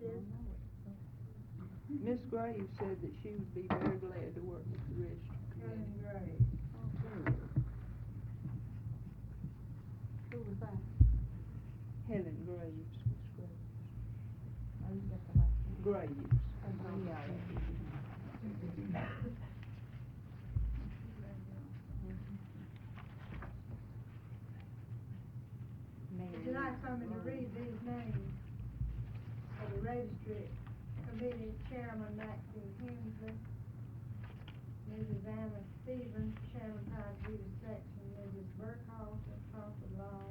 is. Miss Graves said that she would be very glad to work with the registry Helen committee. Graves. Who was that? Helen Graves, Miss Graves. Oh, you got the last name. Graves. Would you like for me to read these names for the registry committee chairman Maxine Hensley, Mrs. Anna Stevens, chairman Todd Judy section, Mrs. Burkhalter, Crawford Law,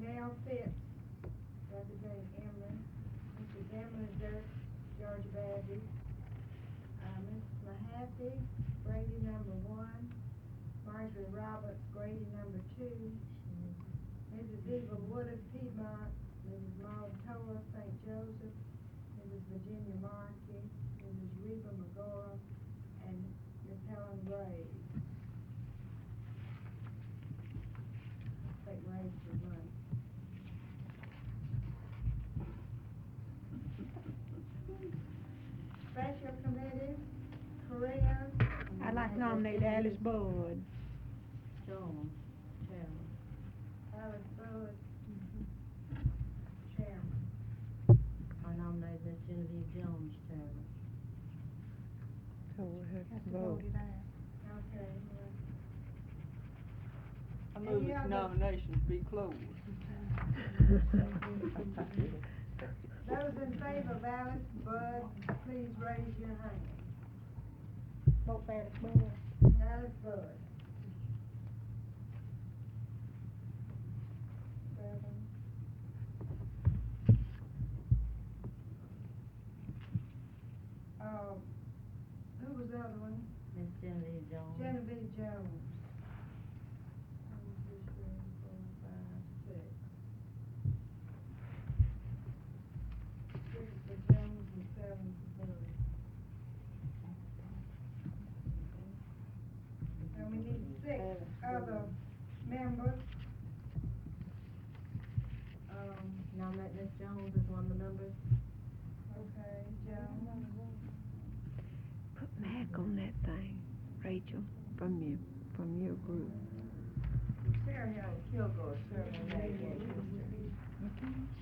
Nell Phipps, representing Emory, Mrs. Emily Dirk, Georgia Baptist, Miss Mahaffey, Grady number 1, Marjorie Roberts, Grady number 2, Mrs. Eva Woodard, Piedmont, Mrs. Maud Toller, St. Joseph, Mrs. Virginia Markey, Mrs. Reba McGora, and Miss Helen Graves. Take Graves for money. Special committee, careers. I'd like to nominate Alice Bud. Jones, chairman. Alice Bud, chairman. I nominate Miss Genevieve Jones, chairman. So we'll have to That's vote. voted out. Okay. I move Any this other- nominations be closed. Those in favor of Alice Bud, please raise your hand. Vote for Alice Bud. Alice Bud. 7. Who was the other one? Miss Genevieve Jones. Genevieve Jones. 1, 2, 3, 4, 5, 6. 6 for Jones and 7 for Bud. And we need 6 other members. Nominate Miss Jones as one of the members. Okay, Jones. Put Mac on that thing, Rachel, from your group. Sarah had Kilgore serving that day.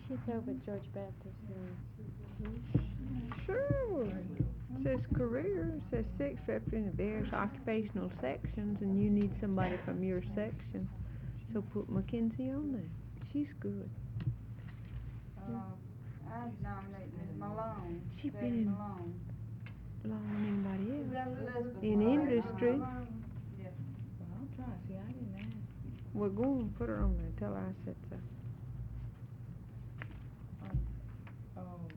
She's over at George Baptist now. Sure. Says career, says sex rep in the various occupational sections, and you need somebody from your section. So put Mackenzie on there. She's good. I'd nominate Ms. Malone. She Betty been in- Malone. Along with anybody Is else. that Elizabeth In Malone? industry. Malone? Well, I'm trying to see, I didn't ask. We're going to put her on there. Tell her I said so.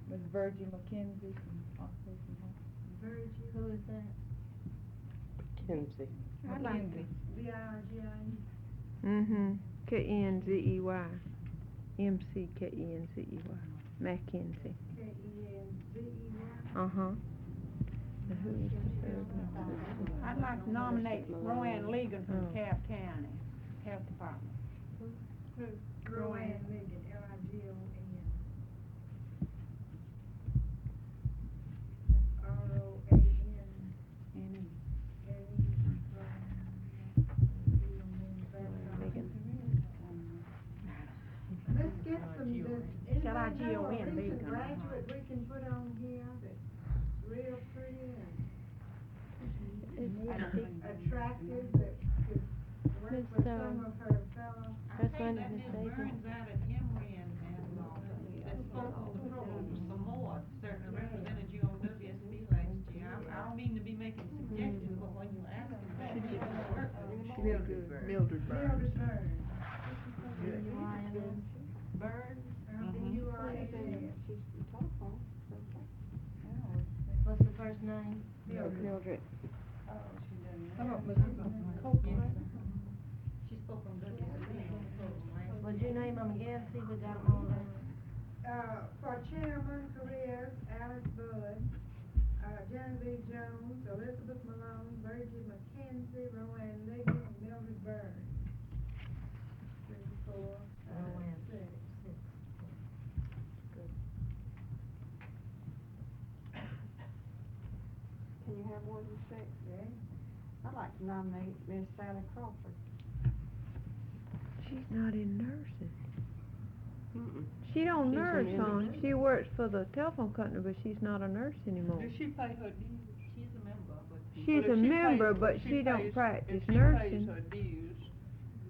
Ms. Virgie McKenzie from Occupation Health. Virgie. Who is that? Kinsey. I'd like McKenzie. B-I-G-I-E. Mm-hmm. K-N-Z-E-Y. M-C-K-E-N-Z-E-Y. Mackenzie. K-E-N-Z-E-Y. Uh-huh. Now who is the third one? I'd like to nominate Roanne Ligon from Oh. Taft County Health Department. Who? Roanne Ligon, L-I-G-O-N. R-O-A-N. Let's get some, Shall I anybody know a G-O-N, recent Ligon? graduate we can put on here that's real pretty and attractive that could work Miss, with some of her fellow. That's one of Miss Davis. out at Emory and that's spoke some more, certainly represented you on WSB last year. I don't mean to be making suggestions, but when you ask them, that should work. Mildred Burns. Mildred Burns. Bird? B-U-R-N. What's the first name? Mildred. How about Mrs. Copeland? She spoke on WSB. Would you name them again, see if we got them on there? For chairman careers, Alice Bud, Genevieve Jones, Elizabeth Malone, Virgie McKenzie, Roanne Ligon, and Mildred Burns. 3, 4, 5, Roanne. 6. have one in section. Yeah. I'd like to nominate Miss Sally Crawford. She's not in nursing. Mm-mm. She don't She's a nurse member. on, she works for the telephone company, but she's not a nurse anymore. Does she pay her dues? She's a member, but She's Well, a if she member, pays- but if she don't pays- practice if she nursing. pays her dues,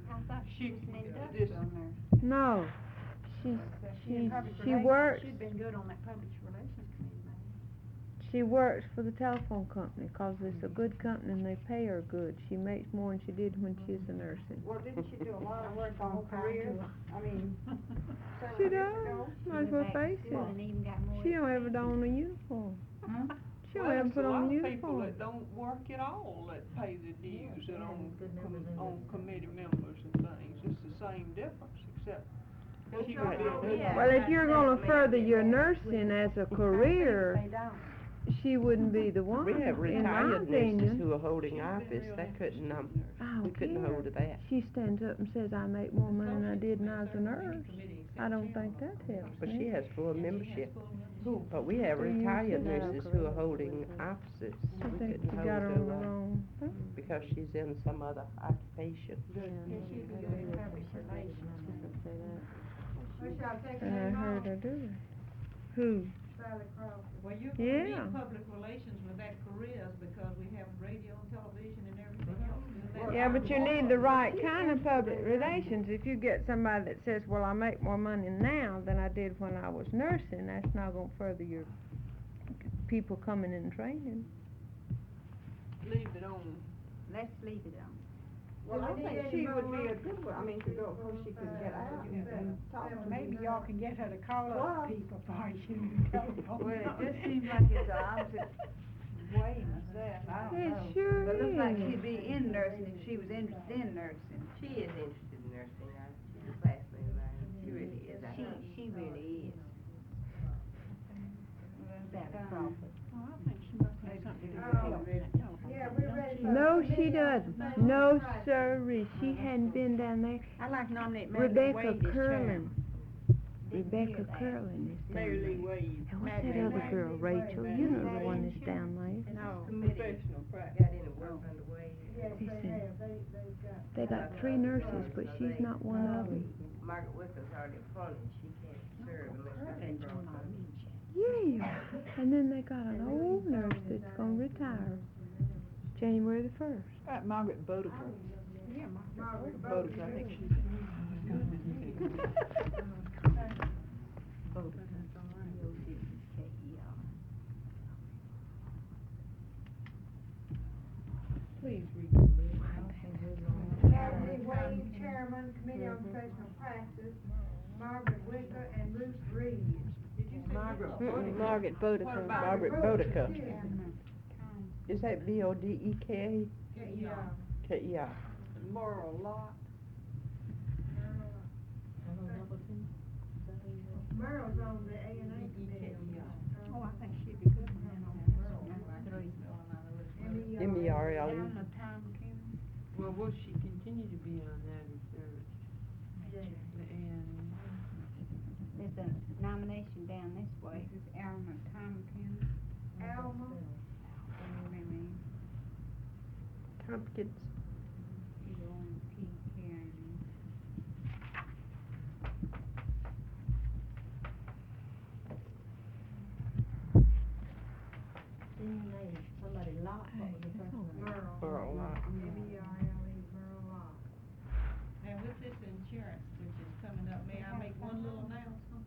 I thought she was an can go. industrial nurse. No, She in public she relations, works, she'd been good on that public relations committee, maybe. she works for the telephone company, 'cause it's a good company and they pay her good. She makes more than she did when she was a nursing. Well, didn't she do a lot of work on careers? I mean, several She years does, ago. might as well face it. even got more. She don't ever don a uniform. She don't well, ever there's put a lot on a of people uniform. that don't work at all that pay the dues and on, good members in on the- committee members and things. It's the same difference, except she Right. would be. Yeah. Well, if you're gonna further your nursing as a career, They don't. she wouldn't be the one, We have in my retired nurses opinion. who are holding She's been office, real they interested couldn't, in I we don't couldn't care. hold to that. She stands up and says, I make more money than I did when I was a nurse. I don't think that helps But she me. has full membership. Who? But we have So you retired should have nurses a who are career. holding offices. I We think couldn't you hold got her on the to, wrong, huh? because she's in some other occupation. Yeah, she'd be good in public relations. What y'all take her And I name heard off? her do it. Who? Sally Crawford. Well, you're gonna need Yeah. public relations with that careers because we have radio and television and everything else. And that's Yeah, but you need the right She kind of has to public be. relations. If you get somebody that says, well, I make more money now than I did when I was nursing, that's not gonna further your people coming in and training. Leave it on. Let's leave it on. Well, I think she would be a good one, I mean, to go where she could get out and talk to Maybe y'all can get her to call Well- up people for you. Well, it just seems like it's the opposite way myself, I don't It know. sure But it looks like is. she'd be in nursing if she was interested in nursing. She is interested in nursing, she's a classmate of mine, she really is. She really is. Sally Crawford. Oh, I think she must have something to do with Oh, health in that telephone. Yeah, we're ready for. No, the she committee on doesn't. professional No, practice. sirree, she hadn't been down there. I'd like to nominate Mary Rebecca Wade as Curlin. chairman. Rebecca Curlin is down Mary Lee there. Wade, And what's that Mary other Lee girl, Wade. Rachel? You know the one that's down there. No. professional practice. Got any work underway? Yes, they Listen. have, they've got. They got 3 nurses, but she's not one of them. Margaret Wicker's already appointed, she can't serve unless that's brought up. Yeah, and then they got an old nurse that's gonna retire January the 1st. Margaret Bodeker. Yeah, Margaret Bodeker, I think she's. Please read the list. Mary Lee Wade, Chairman, Committee on Professional Practice, Margaret Wicker, and Ruth Reed. Margaret Margaret What Bodeker. about Margaret Bodeker. Yeah. Is that B-O-D-E-K? Yeah. K-E-R. Moral Lot. Merle's on the A and A committee. Oh, I think she'd be good for that on that. M-E-R-L-E. Alma Tom King. Well, will she continue to be on that if there's, and There's a nomination down this way, it's Alma Tompkins. Alma, Tompkins. She's on P. Karen. Somebody locked, what was the first one? Merle. Moral Lot. M-E-R-L-E, Merle Lott. And with this insurance, which is coming up, may I make one little announcement?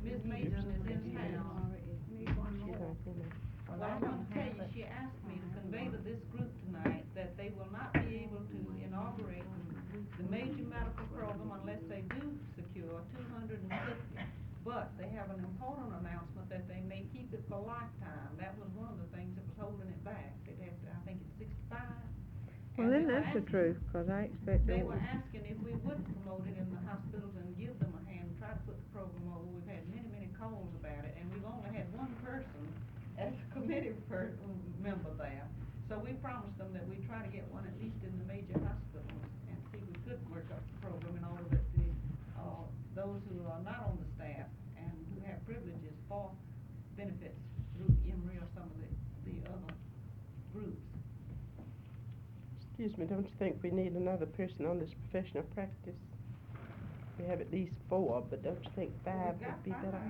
Ms. Mason is in town. She's not in there. Well, I want to tell you, she asked me to convey to this group tonight that they will not be able to inaugurate the major medical program unless they do secure 250. But they have an important announcement that they may keep it for lifetime. That was one of the things that was holding it back. It has to, I think it's 65. Well, And then they were that's the asking- truth, 'cause I expect They they were asking if we would promote it in the hospitals and give them a hand, try to put the program over. We've had many, many calls about it, and we've only had one person as a committee member there. So we promised them that we'd try to get one at least in the major hospitals and see if we could work up the program in order that those who are not on the staff and who have privileges for benefits through Emory or some of the other groups. Excuse me, don't you think we need another person on this professional practice? We have at least 4, but don't you think 5 would be better?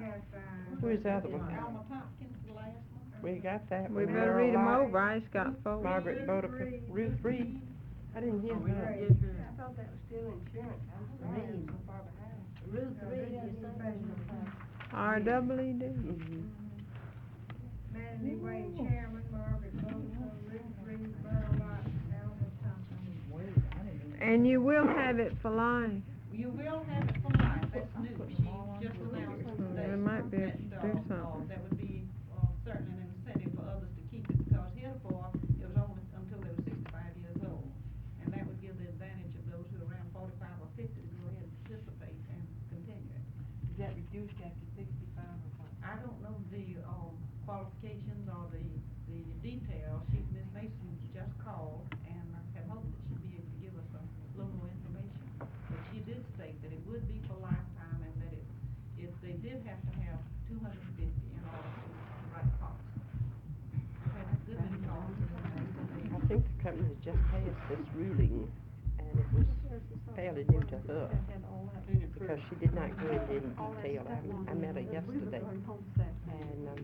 Where's the other one? Alma Tompkins, the last one. We got that We one. better Merle read 'em Lott, over, I just got 4. Margaret Bodeker, Ruth Reed. I didn't hear her. I thought that was still insurance. Reed. Ruth Reed, you said. R-double-E-D. Mhm. Mandy Wade, chairman, Margaret Bodeker, Ruth Reed, Merle Lott, Alma Thompson. And you will have it for life. You will have it for life, that's new, she just announced it today. There might be a- that, do something. That would be, certainly an incentive for others to keep it, because heretofore, it was only until they were 65 years old. And that would give the advantage of those who are around 45 or 50 to go ahead and participate and continue it. Is that reduced after 65 or what? I don't know the, qualifications or the details. Ms. Mason just called and had hoped that she'd be able to give us a little more information. But she did state that it would be for lifetime and that they did have to have 250 in order to write costs. I've had good many calls. I think the company has just passed this ruling, and it was fairly new to her, because she did not go into any detail. I met her yesterday, and,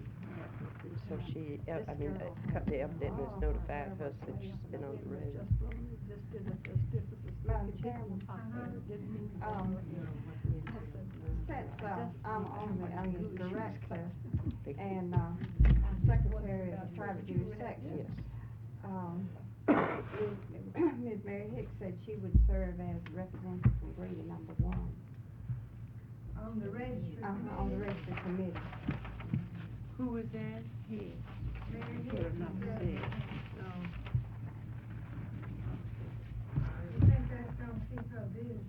so she, the company evidently has notified her since she's been on the road. Madam Chairman, since, I'm on the director and, secretary of the private duty section. Ms. Mary Hicks said she would serve as representative from Grady number 1. On the registry On the registry committee. Who was that? He. Mary Put Hicks, number you 6. think that's gonna keep her busy?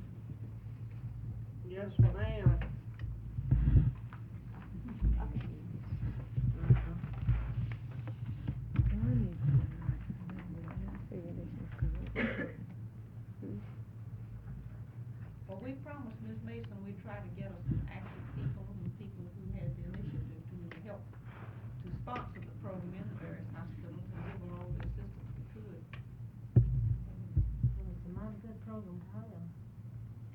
Yes, ma'am. Well, we promised Ms. Mason we'd try to get us some active people and people who had the initiative to help to sponsor the program in the various hospitals and give them all the assistance we could. It's a mighty good program to have.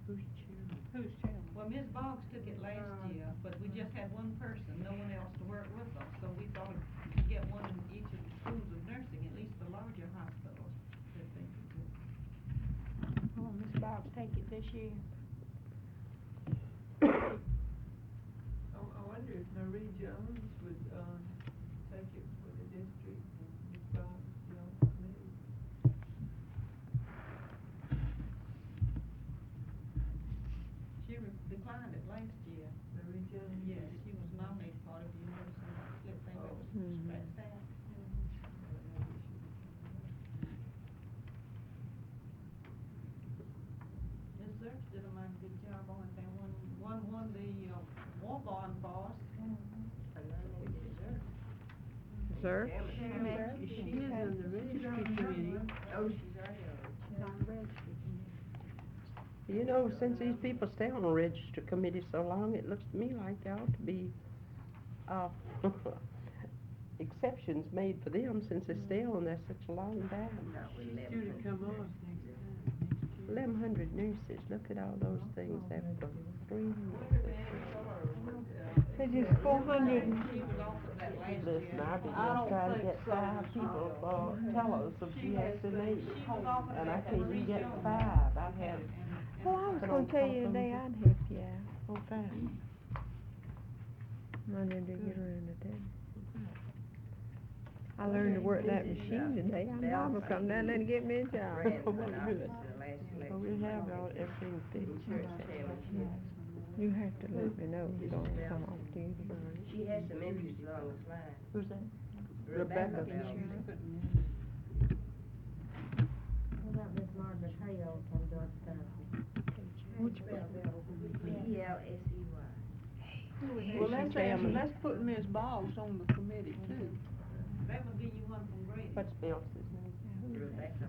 Who's chairman? Well, Ms. Boggs took it last year, but we just had one person, no one else to work with us, so we thought we could get one in each of the schools of nursing, at least the larger hospitals, that they could do. Oh, Ms. Bob's take it this year. I wonder if Marie Jones would, take it for the district and Ms. Bob's, committee. She declined it last year. Marie Jones? Yes, she was nominated for it, if you notice on the slip thing, that was scratched out. Ms. Zerch did a mighty good job on it, they won the, walk-on for us. Sir? She's on the registry committee. Oh, she's already on it. You know, since these people stay on the register committee so long, it looks to me like there ought to be, exceptions made for them since they stay on there such a long time. She's due to come on. 1,100 nurses, look at all those things they've done. 3 It's just 400. She was offered that last year. Listen, I've been just trying to get 5 people for tellers of GSNA, and I can't even get 5. I've had. Well, I was gonna tell you today I'd help you out. Oh, fine. I never did get around to that. I learned to work that machine today. I'm gonna come down there and get me a job. Well, we have everything fixed. You have to let me know if you don't come off duty. She has some interest along this line. Who's that? Rebecca. What about Miss Margaret Hale from Georgetown? E-L-S-E-Y. Well, let's put Ms. Boggs on the committee too. That would give you one from Grady. What's Bill's name?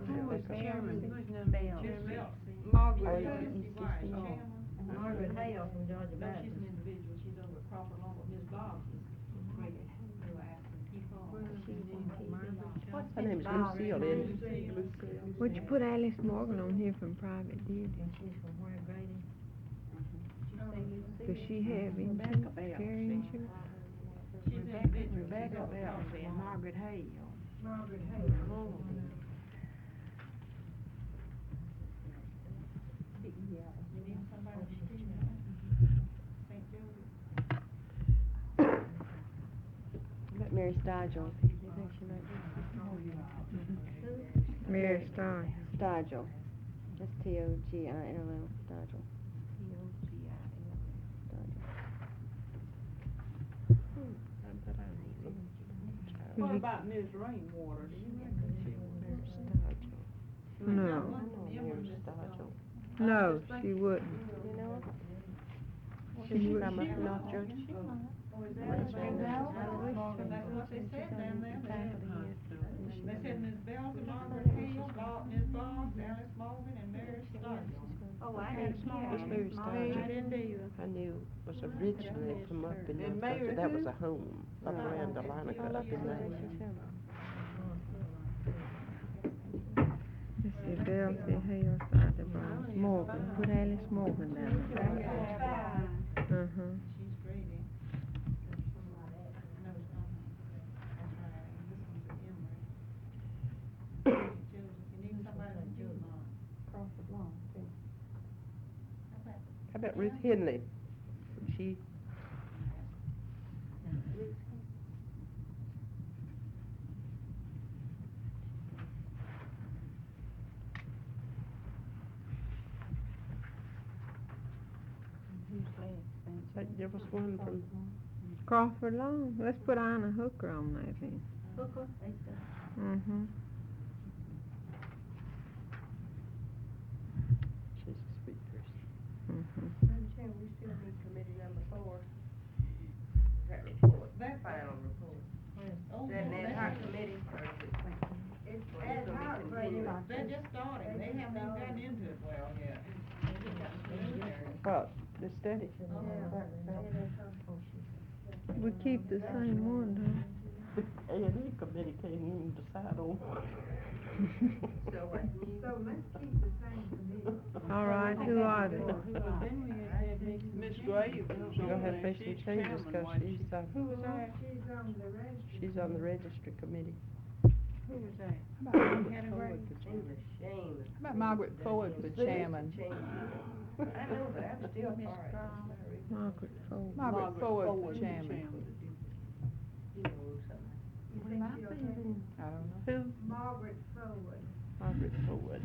Who's chairman? Who's Ms. number? Belt, Margaret. chairman. Margaret Hale from Georgia No, she's Baptist. an individual, she's over at Crawford Law, but Ms. Boggs is from Grady, who I asked to keep on. What Her name's Lucille, isn't it? Would you put Alice Morgan on here from private duty? She's from where, Grady? Does she have Rebecca insurance, Bell. care insurance? Rebecca Bell and Margaret Hale. Margaret Hale. You need somebody to do St. Joseph. About Mary Stigel. You think she might Mary Starr. Stigel. That's T-O-G-I-L-L, Stigel. What about Ms. Rainwater? Do you reckon she would? No, Mary Stigel. no, she wouldn't. You know her? She She would- from up in North Georgia? That's what they said down there. They said Ms. Bells and Margaret Hale, Ms. Boggs, Alice Morgan, and Mary Stigel. Oh, I Mary didn't know. Mary Stigel. I didn't either. I knew was originally from up in North Georgia. That was a home up around Dahlonega up in there. Let's see, Bell said Hale, Starr, Morgan, put Alice Morgan down there. Uh-huh. She's Grady. No, it's not. That's right. This one's at Emory. You need somebody to do mine. Crawford Long, too. How about Ruth Henley? She, there was one from, Crawford Long, let's put Anna Hooker on there then. Hooker, they said. Mm-hmm. she's a sweet person. Mm-hmm. Madam Chair, we still need committee number 4. That report, That- final report. Oh, That no, ad that's- hoc committee? It's ad hoc, but it's. They're just starting, they haven't even gotten into it well yet. They just got preliminary. What, the study? We keep the same one, huh? A&E committee can't even decide on. So what? So let's keep the same committee. All right, who are they? Miss Graves. You're gonna have to make some changes, cause she's, Who was that? She's on the registry. she's on the registry committee. Who was that? How about Hannah Graves? Shame. How about Margaret Ford for chairman? I know, but I'm still sorry. Margaret Ford. Margaret Ford for chairman. You know something. You think she'll take it? I don't know. Who? Margaret Forward. Margaret Ford.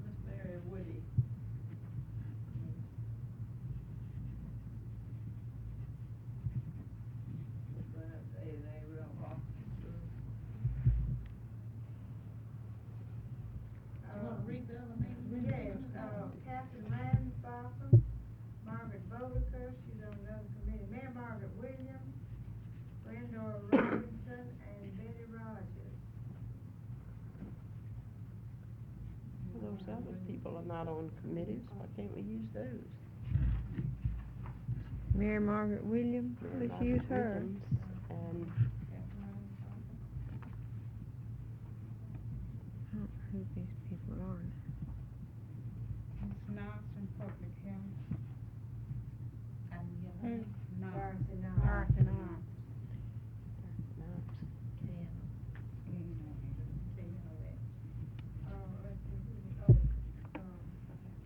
Miss Mary Woody. Perhaps A&A Real Officer. You wanna read the other names? Yes, Catherine Ransbottom, Margaret Boliker, she's on another committee, Mary Margaret Williams, Glenda Robinson, and Betty Rogers. Those other people are not on committees, why can't we use those? Mary Margaret Williams, let's Margaret use her. Williams And I don't know who these people are now. Knox and Public Health. Knox. Darcy Knox. Darcy Knox. Let's see,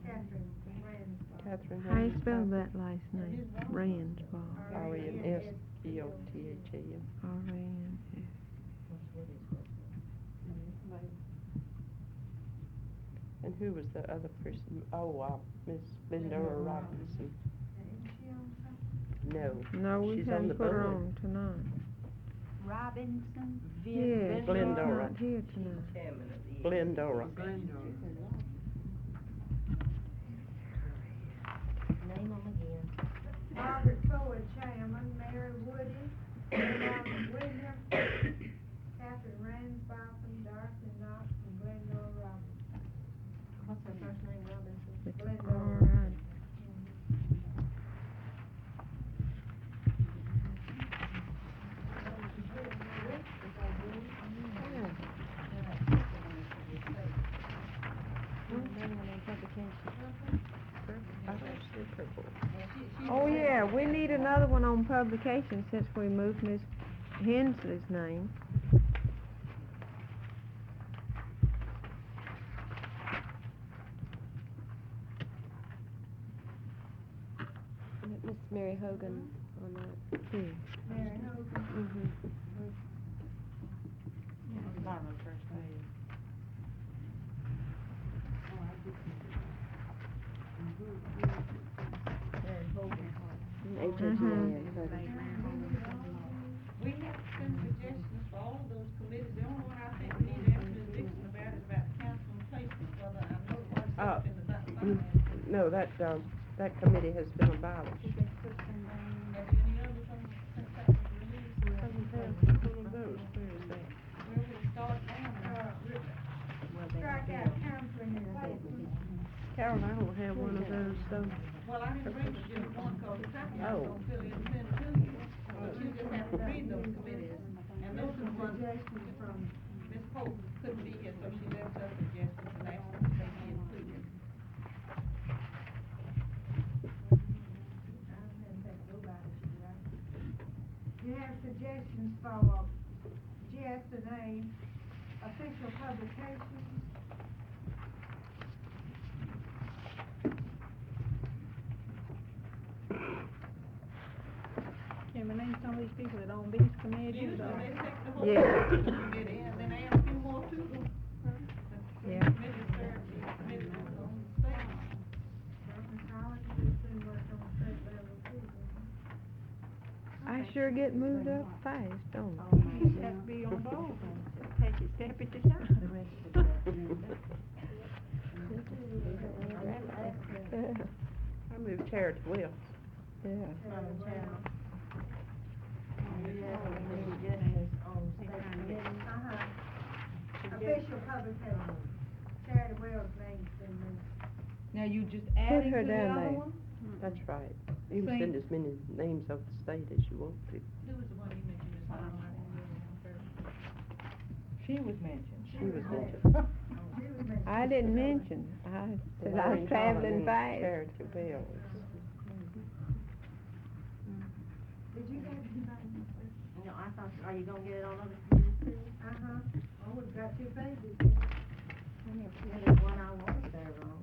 Catherine Ransbottom. Catherine. How you spell that last name? Ransbottom. R-A-N-S-B-O-T-H-A-M. R-A-N-S. And who was the other person? Oh, Miss Linda Robinson. Is she on something? No. No, we She's on hadn't the put her board. on tonight. Robinson? Yeah, she's Glendora. not here tonight. Chairman of the. Glendora. Name them again. Margaret Forward, chairman, Mary Woody, Mary Margaret Williams, Catherine Ransbottom, Darcy Knox, and Glenda Robinson. What's her first name, Robinson? It's Glendora. all right. purple. Oh, yeah, we need another one on publication since we moved Miss Hensley's name. Miss Mary Hogan on that. Mary Hogan. Mm-hmm. Bottom of the first page. We have some suggestions for all of those committees. The only one I think we need to ask Ms. Dixon about is about the council and placement, whether I know what's up in the finance. No, that committee has been abolished. Have any others on since that was released? One of those, where is that? Where we start down, Strike out counseling and placement. Carol, I don't have one of those, so. well, I didn't bring you just one, cause the copy I was Oh. gonna fill in and send to you. But you just have to read those committees. And this is one, Suggestions from, Ms. Pope couldn't be here, so she left her suggestions and asked them to be included. you have suggestions for Jess and A, official publications. Can we name some of these people that own these committees? Usually or- they take the whole Yeah. committee and then add a few more to them. Yeah. Committee serves the committee that's on the state. College, we soon work on state level too. I sure get moved up fast, don't You just have to be on board, take it step at a time. I? I moved Charity Wells. Yeah. Official publication. Charity Wells name's been moved. Now you just Put adding her to the down other there. one? That's right. You can Same. send as many names of the state as you want to. Who was the one you mentioned, Ms. Harmon? She was mentioned. She was mentioned. She was mentioned. I didn't mention, I said I was traveling fast. Charity Wells. Did you get it? You know, I thought, are you gonna get it on other committees too? Oh, we've got 2 pages. Yeah, there's one I want to serve on.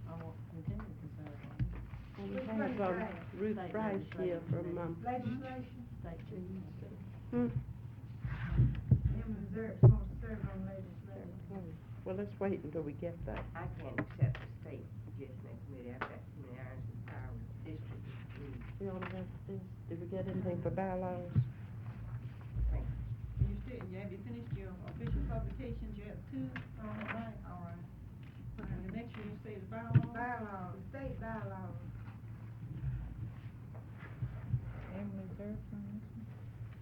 I want to continue to serve on. We Which have, one's that? Ruth State Bryce here legislative from, Legislation. State trees. hmm. Them reserves want to serve on legislation. Well, let's wait until we get that. I can't accept the state adjustment committee, I've got too many irons in the fire with the district. We ought to have this. Did we get anything for bylaws? You still, have you finished your official publications? You have 2 on the right, all right. And the next year you say the bylaws? Bylaws, state bylaws. Emily Durfin.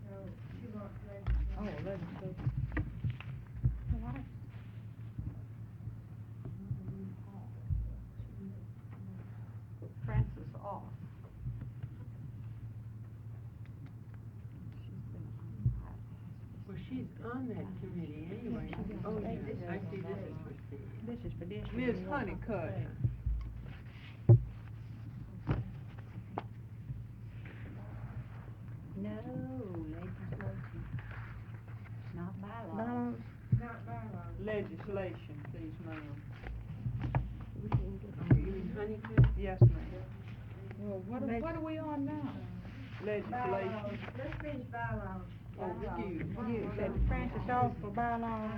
So she wants legislation. Oh, legislature. Francis Off. Well, she's on that committee anyway. Oh, yeah, I see this is for Steve. This is for district. Ms. Honeycutt. No, legislation. Not bylaws. Bylaws. Not bylaws. Legislation, please, ma'am. Ms. Honeycutt? Yes, ma'am. Well, what are we on now? Legislation. Bylaws, let's finish bylaws. Oh, excuse me. You said Francis Off for bylaws.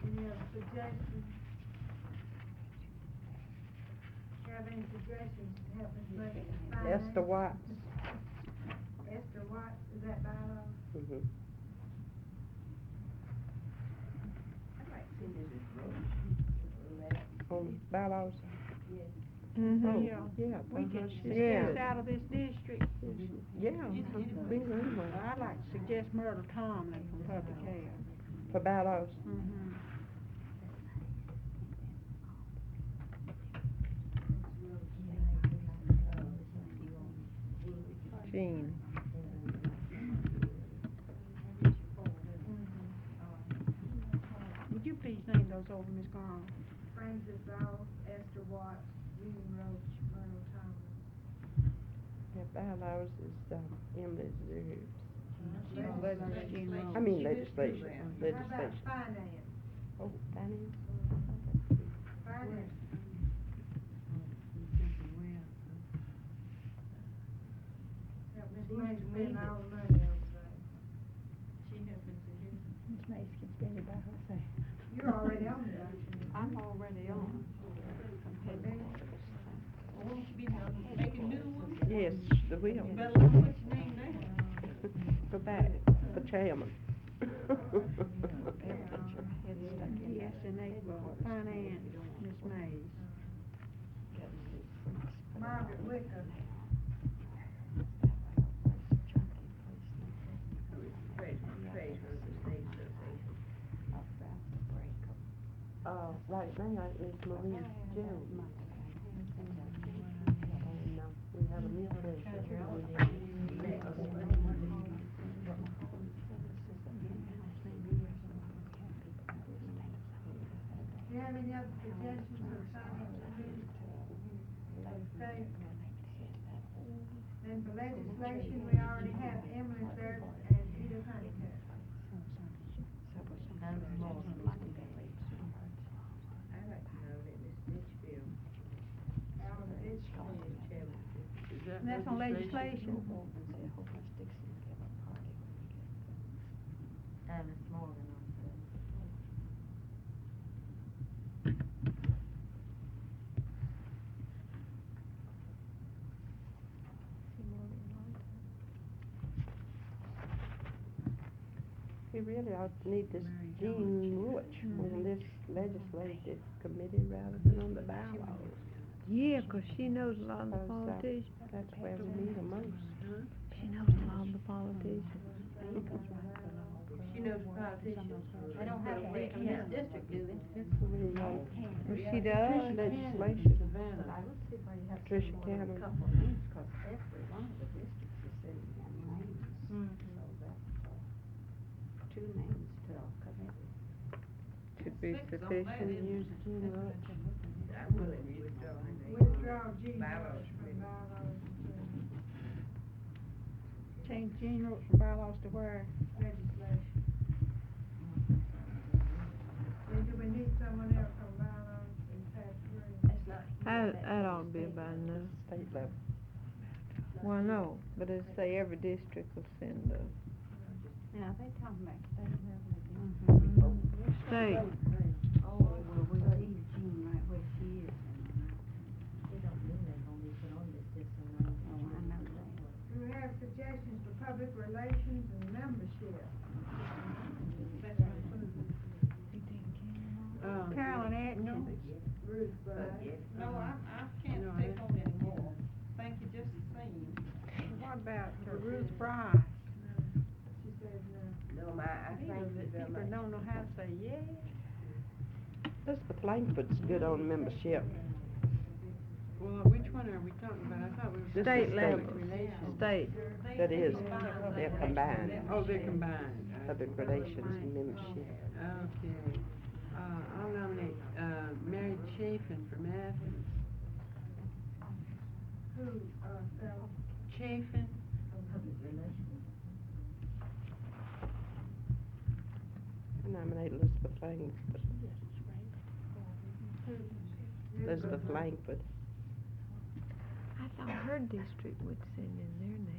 Any other suggestions? Have any suggestions to help us make it? Esther Watts. Esther Watts, is that bylaw? Mm-hmm. I'd like to see Mrs. Roach. On bylaws? Mm-hmm. Oh, Yeah. yeah. We can she's suggest good. out of this district. Yeah, bring her in there. I'd like to suggest Myrtle Tomlin from Public Health. For bylaws. Mm-hmm. Jean. those over, Ms. Carl? Francis Ball, Esther Watts, William Roach, Myrtle Thomas. Yeah, bylaws is, Emily Zerbs. She was I mean She was legislation, through How about legislation. finance? Oh, finance? Finance. Yeah, Miss May spend all the money on things. She has been suggesting. Ms. Mace can spend it by herself. You're already on it, aren't you? I'm already on. Well, won't you be making new ones? Yes, the will. You better learn what your name down. Go back, the chairman. Yes, and they, finance, Ms. Mays. Margaret Wicker. Treasurer of the state association. Right now, it's Marie Jones. And, we have a new treasurer. Do you have any other suggestions for the finance committee? For the state? And for legislation, we already have Emily Zerb and Edith Honeycutt. I'd like to nominate Ms. Litchfield. Alan Litchfield. Chairman. And that's on legislation. Alice Morgan on that. We really ought to need this Jean Roach on this legislative committee rather than on the bylaws. Yeah, 'cause she knows a lot of the Because, politicians. that's where we need her most. She knows a lot of the politicians. She knows politicians. They don't have to be in this district, do they? Well, she Trish does. legislation. I would see where you have Tricia Cannon. couple of names, 'cause every one of the districts is sending them names. So that's, two names to a committee. Should be Six on that, sufficient. isn't Use Jean Roach. I'm willing to withdraw her name. Withdraw Jean Bylaws Roach from committee. bylaws to Change Jean Roach from bylaws to where? legislation. Then do we need someone else from bylaws in past three? That's not. That ought to be about enough. State level. Well, no, but as I say, every district will send a Yeah, they talking about state level state. Oh, well, we need Jean right where she is. They don't mean they're gonna be put on this system. Oh, I know that. Do we have suggestions for public relations and membership? Carolyn Atkins. Ruth Bryce. No, I can't No, take I- on anymore. Thank you just the same. What about Ruth Bryce? She says no. No, I thank you very People much. don't know how to say yes. Elizabeth Langford's good on membership. Well, which one are we talking about? I thought we were. This is State state. level, Relations. state. That is, they're combined. Oh, they're combined. Public relations and membership. Okay. I'll nominate, Mary Chafin from Athens. Who, fell? Chafin? Public relations. I nominate Elizabeth Langford. Elizabeth Langford. I thought her district would send in their names.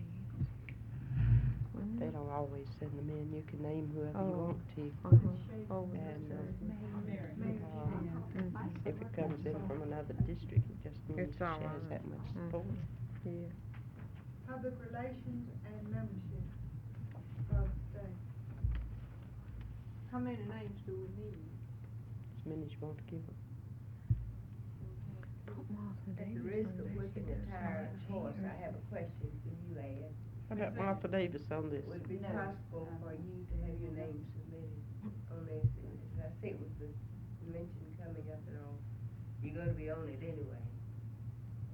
Wouldn't They it? don't always send them in. You can name whoever you Oh. want to. Oh, And, mhm. if it comes in from another district, it just means It's she all has right. that much Mhm. support. Yeah. Public relations and membership for the state. How many names do we need? As many as you want to give them. Put Martha At the Davis risk on of there. looking She at does tired all horse, that. I have a question for you, Ed. How about Martha Davis on this? Would it be possible for you to have your name submitted on this? And I see it with the convention coming up and all, you're gonna be on it anyway.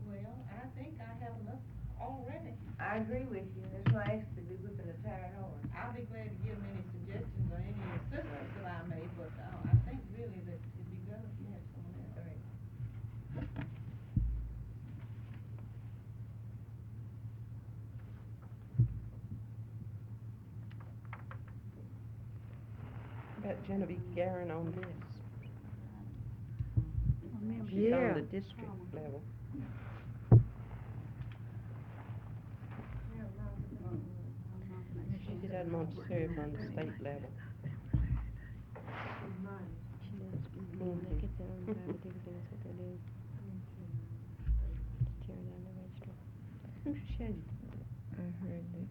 Well, I think I have enough already. I agree with you, that's why I asked to be whipping a tired horse. I'll be glad to give them any suggestions or any assistance that I may, but, I think really that Genevieve Guerin on this. She's Yeah. on the district level. She doesn't want to serve on the state level. She does. They get their own private dividends, that's what they do. Tearing down the register. Who said? I heard that,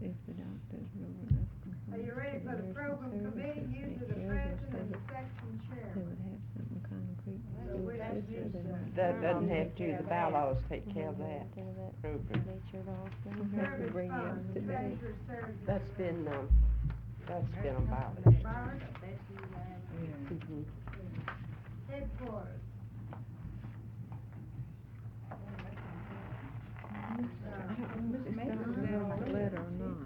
if the doctors know enough complaints Are you ready to for the nurses program committee? services, Usually they the care, president they and the would- section They chairman. would have something concrete to So do we with have this, these, rather than. That doesn't have to, the bylaws take care of that Instead of that program. nature of all We'll things. have to Service bring you up funds, to date. treasurer service. That's been on ballot. Byron, Mhm. headquarters. I don't know if this doctor wrote his letter or not.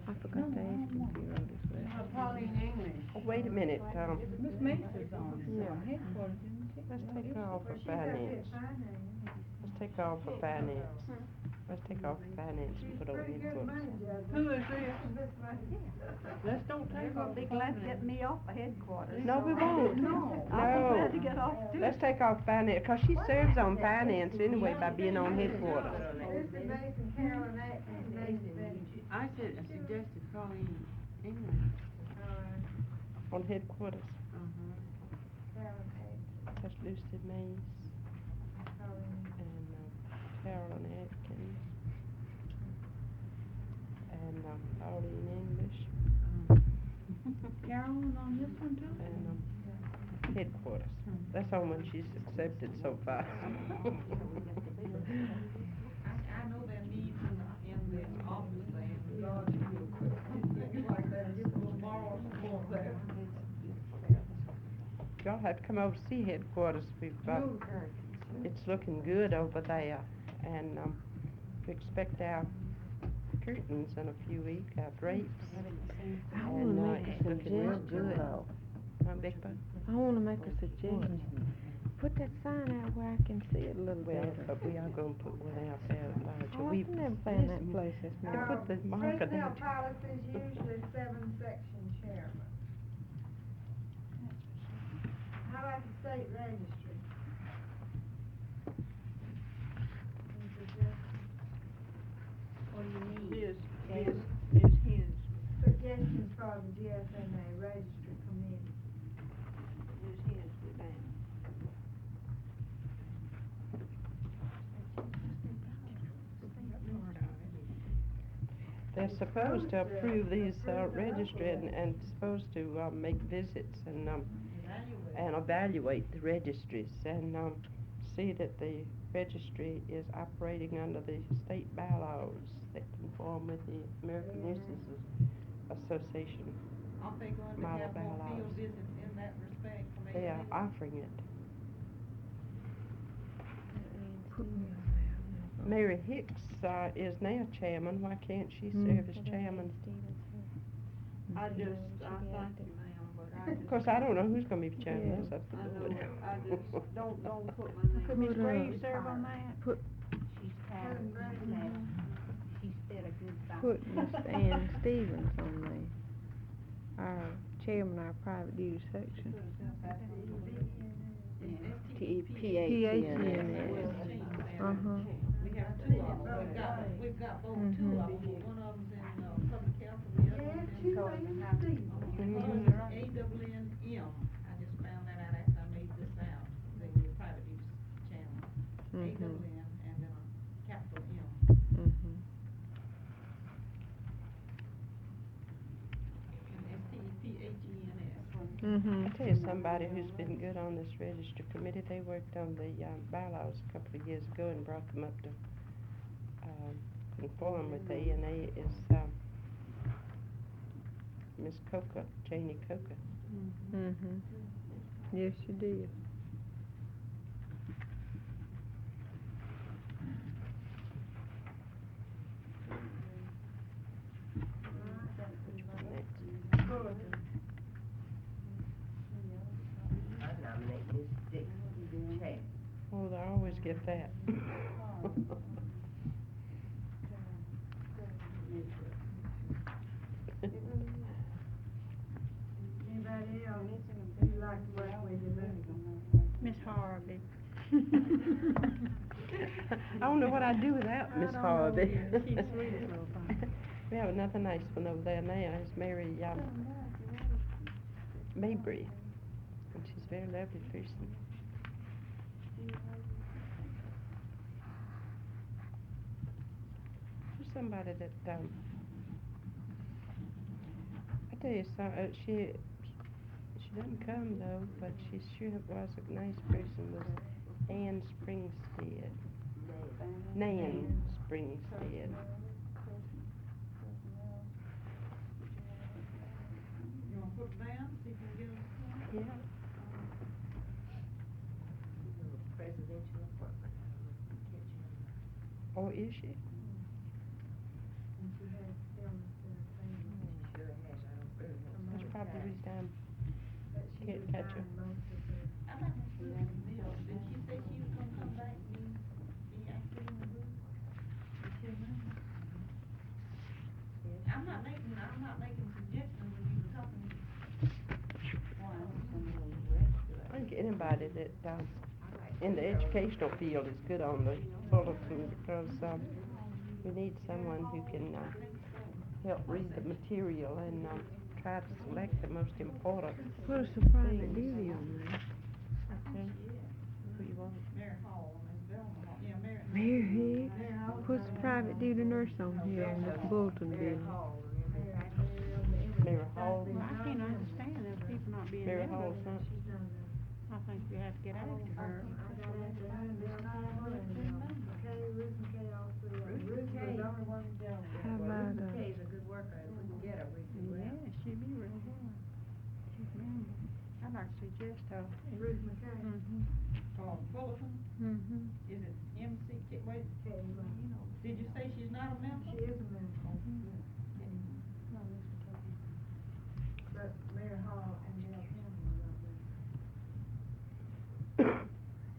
I forgot to ask him if he wrote his letter. Pauline English. Oh, wait a minute, Miss Mace's on, headquarters, isn't she? let's take her off Well, of she's up here finance. at finance. Let's take her off of finance. Let's take her off of finance and She's put her on pretty good headquarters. money, Judge. Who is this? Miss Money. Let's don't take off the finance. me off of headquarters. No, we won't. No. I'll be glad to get off too. Let's take off finance, 'cause she serves on finance anyway by being on headquarters. Lucy Mason, Carolyn Atkins, Mason Benji. I suggested Pauline English. All right, On headquarters, Carolyn Atkins, that's Lucy Mays Carolyn. and Carolyn Atkins and Pauline English Carolyn on this one too? and headquarters. That's the only one she's accepted so far. I know there needs in the office there. Lord, things like that, just a little moral support there. Y'all have to come over to see headquarters. It's looking good over there, and we expect our curtains in a few weeks, our drapes. I wanna And make a it's looking real suggestion good. though. Big Bud? I wanna make a suggestion. Put that sign out where I can see it a little Well, better. but we are gonna put one out there larger. Oh, We I've never found that place this To morning. put the marker Personnel down. policies, usually seven section chairman. How about the state registry? Any suggestions? What do you need? This is his, Suggestions for the GSNA registry committee. is his with that. They're supposed to approve these, registry and supposed to, make visits and evaluate the registries and, see that the registry is operating under the state bylaws that conform with the American Nurses Association. Aren't they going to Model have more bylaws. field visits in that respect from They are AMA? offering it. Mary Hicks, is now chairman, why can't she serve as chairman? I thank you, ma'am, but I Of course, I don't know who's gonna be chairman, that's up to I the know, board. I just, don't put my name. Could Miss Miss Graves Graves serve on that? Put, She's tired, Helen Graves. she's still a good fight. put Miss Ann Stevens on there. Our chairman, of our private duty section. PHCNS. Uh-huh. We have two of them, we've got both two of them, one of them's in, public health, and the other Yeah, one's in. two Lane Stevens. One is AWNM, I just found that out after I made this out, the private use channel. AWN and then a capital M. Mhm. And STEPHENS. Mhm. I tell you somebody who's been good on this register committee, they worked on the, bylaws a couple of years ago and brought them up to, conform with the ANA is, Miss Coca, Janie Coca. Mhm. Yes, you did. I nominate Miss Dixon Chad. Oh, they always get that. Harvey. I don't know what I'd do without Miss Harvey. She's the sweetest little thing. We have another nice one over there now, it's Mary, Mabry, and she's a very lovely person. There's somebody that, I tell you, she doesn't come though, but she sure was a nice person, was Ann Springstead. Nan Springstead. You wanna put it down, see if you can get them? Yeah. Presidential appointment. Oh, is she? And she has illness in her family. Sure has, I don't really know. That's probably the reason I'm, But she Can't catch her. resigned most of her. I'm not gonna put it in the bill, did she say she was gonna come back and be active in the group? I'm not making suggestions when you were talking. I think anybody that, in the educational field is good on the bulletin, because, we need someone who can, help read the material and, try to select the most important. Put us a private duty on there. Okay. Who you want? Mary Hall, Miss Velma Hall, yeah, Mary. Mary Hicks, puts private duty nurse on here in the bulletin bill. Mary Hall. Well, I can't understand those people not being Mary there. Hall, son. I think we have to get after her. How about, Kay's a good worker, if we can get her, we can. Yeah, she'd be real good. She's member. I'd like to suggest her. Ruth McKay. Bulletin, is it MC, wait, did you say she's not a member? She is a member. But Mayor Hall and Dale Campbell are up there.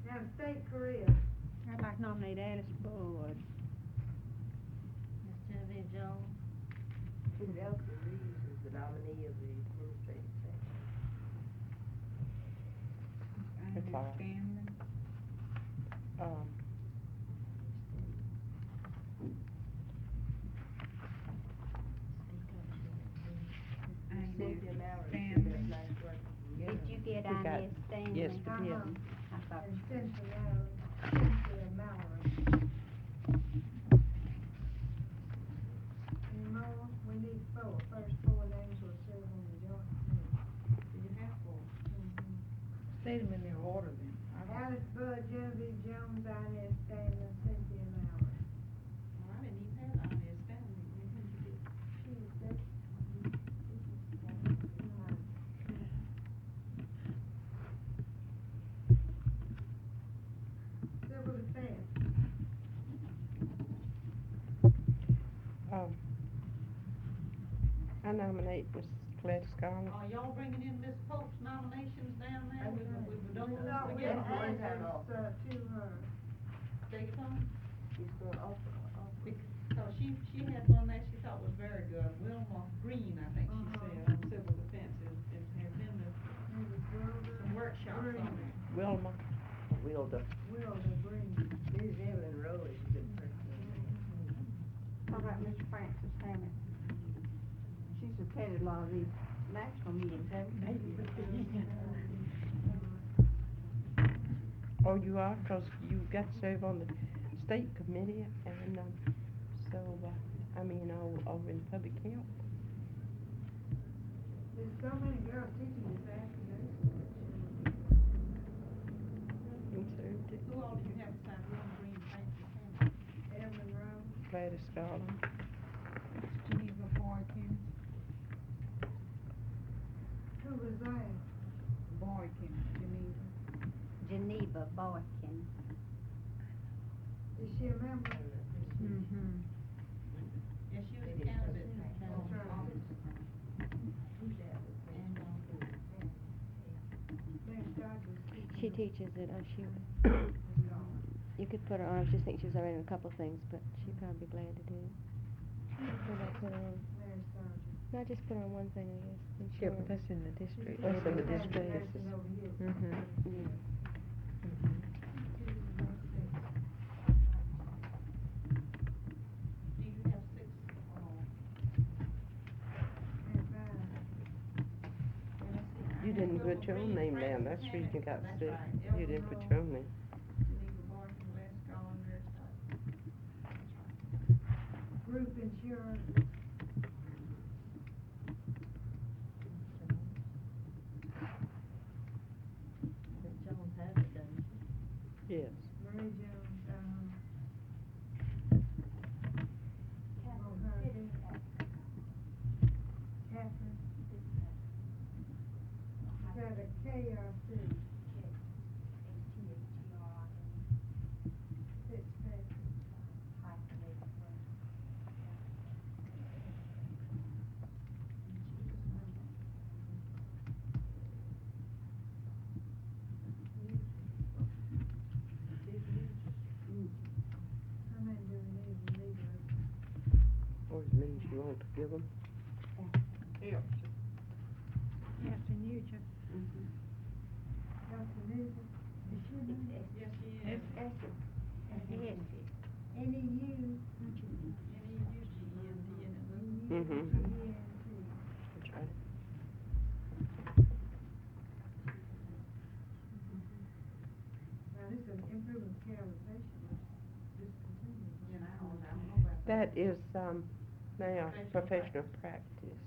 Now, state career. I'd like to nominate Alice Bud. Miss Genevieve Jones. Elsie Reeves is the nominee of the administrative section. It's all right. Scanlon. Cynthia Mallory, Stanley. does nice work. Did you get We got- Inez Stanley? yes, we did. Uh-huh. I thought, And Cynthia Mallory. Any more? We need four. First four names will serve on the joint committee. Do you have four? Say them in their order then. Alice Bud, Genevieve Jones, Inez Stanley, Cynthia Mallory. Well, I didn't even have Inez Stanley, when did you get? She was there. Civil defense. I nominate Miss Coletta Scarlett. Are y'all bringing in Miss Pope's nominations down there? We don't No, want we to added forget. this, to her. Take it on? She's going off. Because she had one that she thought was very good, Wilma Green, I think she said, on civil defense, has been some workshops on it. Wilma. Wilda. Wilda Green. Ms. Evelyn Rowe is a good person. How about Mr. Francis Hammond? She's attended a lot of these national meetings, haven't she? Oh, you are, 'cause you got to serve on the state committee, and, so, over in public health. There's so many girls teaching this afternoon. You served it. Who all did you have besides Wilma Green, Francis Hammond? Evelyn Rose. Gladys Scarlett. Geneva Boykin. Who was that? Boykin, Geneva. Geneva Boykin. Is she a member? Yeah, she was a candidate for That's right. office. Mayor Dodger's teaching. She teaches it, you could put her on, I just think she was already in a couple things, but she'd probably be glad to do it. What about put her on? Mayor Sargent. No, just put her on one thing, I guess. Yeah, ensure. but that's in the district. That's in the That's district. in over here. Mhm. Yeah. Mhm. put your own name down, that's the reason you got That's sick, right. you didn't put your own name. Geneva Barton, West Colander, Group insurance, Ms. Jones has it, doesn't she? Yes. Marie Jones, Catherine. Got a KRC. Fitzpatrick. How many do we need to leave with? Or as many as you want to give them. After Nugent. Dr. Newsom? Is she in there? yes, she is. NEU. Mm-hmm. ENT. That's right. Now, this is improvement care of the patient, discontinued. You know, I don't know about that. That is, now professional practice.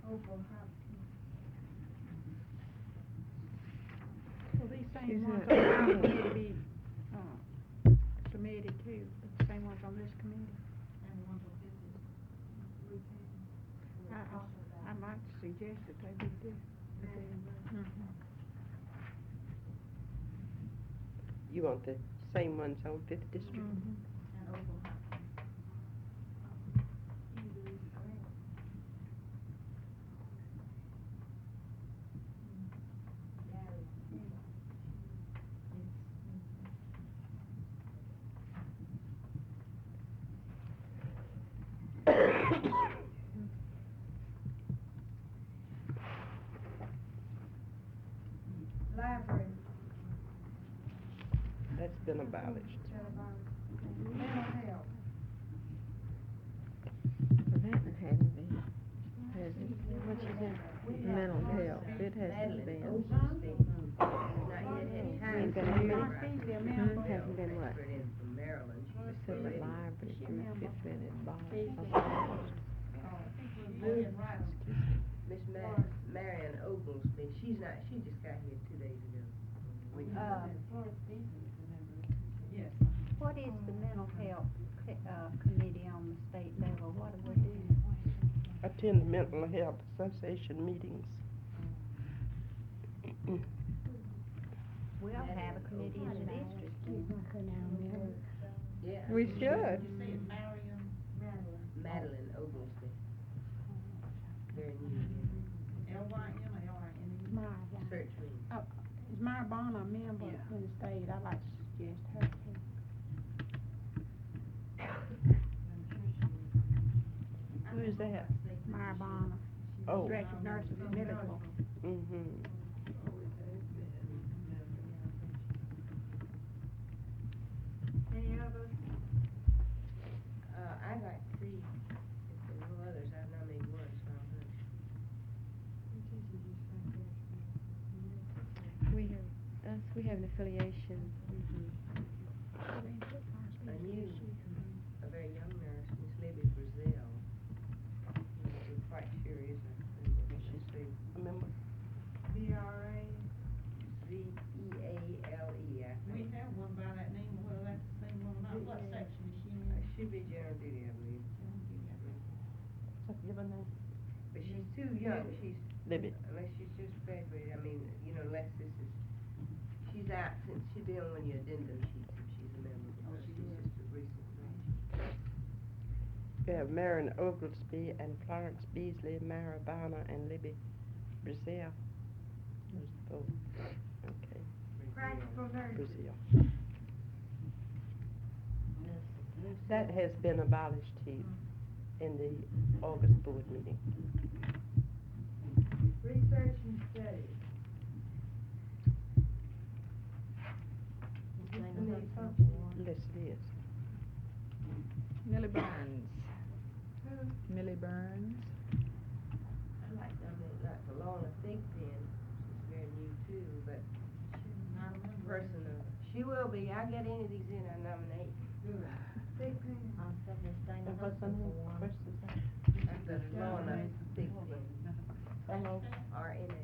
Opal Hopkins. Well, these Is same ones it- on our committee be, submitted too, the same ones on this committee. And one of this is, I'd like to suggest that they be do. You want the same ones on Fifth District? Mm-hmm. and Opal Hopkins. Library. That's been abolished. Mental health. That hadn't been, has it? What you said? Mental health, it hasn't been. Not yet had time. Ain't been to here. memorize. Hasn't been what? Transferred in from Maryland. She was So the ready. library group has been abolished. Miss Marion Oglesby, she just got here 2 days ago. Yes. What is the mental health, committee on the state level? What do we do? Attend mental health association meetings. We ought to have a committee in the district. Yeah. We You should. say it, Marion? Madeline Oglesby. Very new. L-Y-M or L-I-N-E? Myra. Search me. Is Myra Bonner a member Yeah. in the state? I'd like to suggest her too. Who is that? Myra Bonner, Oh. Director of Nursing for Middlesbrough. Mm-hmm. Any others? I'd like to see if there were no others. I've nominated one, so I'll hush. We have an affiliation. I knew a very young nurse, Miss Libby Brazil. I'm quite sure is a member. She's Remember? BRA. Z-E-A-L-E, I We think. have one by that name, whether that's the same one or not, what section is she in? Should be general duty, I believe. Give her name. But she's too young, Libby. unless she's just graduated, I mean, unless this is, she's out since she did on the addendum sheet, if she's a member, because she's just a recent graduate. We have Marion Oglesby and Florence Beasley, Myra Bonner, and Libby Brazil. Those both. Okay, Practical nursing. Brazil. That has been abolished too in the August board meeting. Research and study. Yes, it is. Millie Burns. Who? Millie Burns. I like Lorna Thigpen, she's very new too, but she will be, I'll get any of these in, I nominate. Big thing. I'll step Miss Dana And what's the Hudson name? for one. What's his name? I've got Lorna Thigpen, Hello. R-N-A.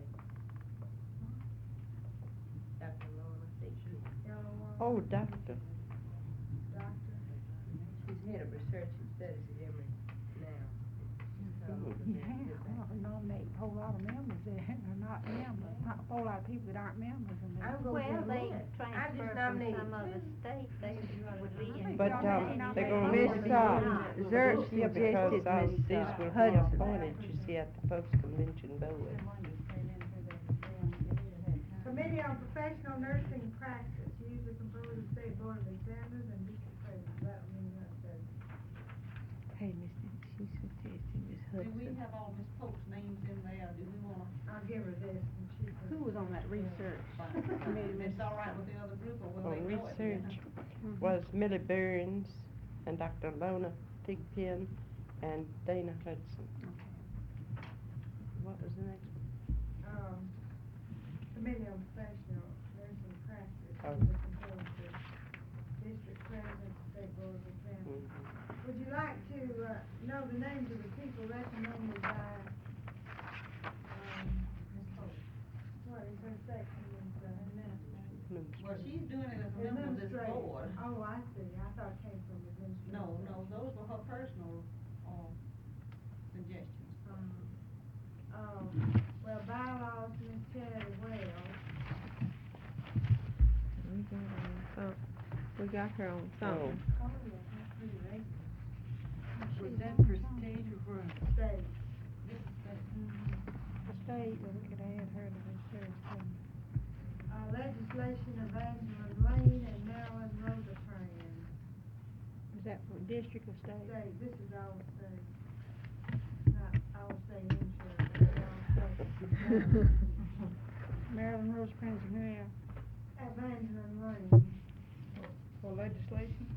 Dr. Lorna Thigpen. Yellow one. Oh, doctor. Doctor. She's head of research and studies at Emory now. Yeah, I nominate a whole lot of members that are not members, not a whole lot of people that aren't members in there. I'm gonna Well, do they that. I transfer just from nominated some other two. state, they would be in. But, They're gonna Miss, Zerk Yeah, because, suggested these Miss will be Hudson. appointed, you see, at the Folks Convention board. Committee on Professional Nursing Practice, usually composed of state board of examiners and district presidents, that would mean that says. Hey, she suggested Miss Do we Hudson. have all these folks' names in there, do we wanna, I'll give her this and she can. Who was on that research committee, if Miss? it's all right with the other group, or will On they know it? research was Millie Burns and Dr. Lorna Thigpen and Dana Hudson. What was the next one? Committee on Professional Nursing Practice, Oh. usually composed of district presidents, state board of examiners. Mhm. Would you like to, know the names of the people recommended by, Ms. Holt? What is her section, Well, she's doing it as a member of this administrative? board. Oh, I see, I thought it came from administrative. No, those were her personal, suggestions. Well, bylaws, Ms. Charity Wells, We got her on something. oh, yeah, that's pretty late. Was that prestige or grant? State. The state, well, we could add her to research, couldn't we? Legislation of Evangeline Lane and Marilyn Rosecrans. Is that for district or state? State, this is all state. Not all state insurance, it's all state. Marilyn Rosecrans and who else? Evangeline Lane. For legislation?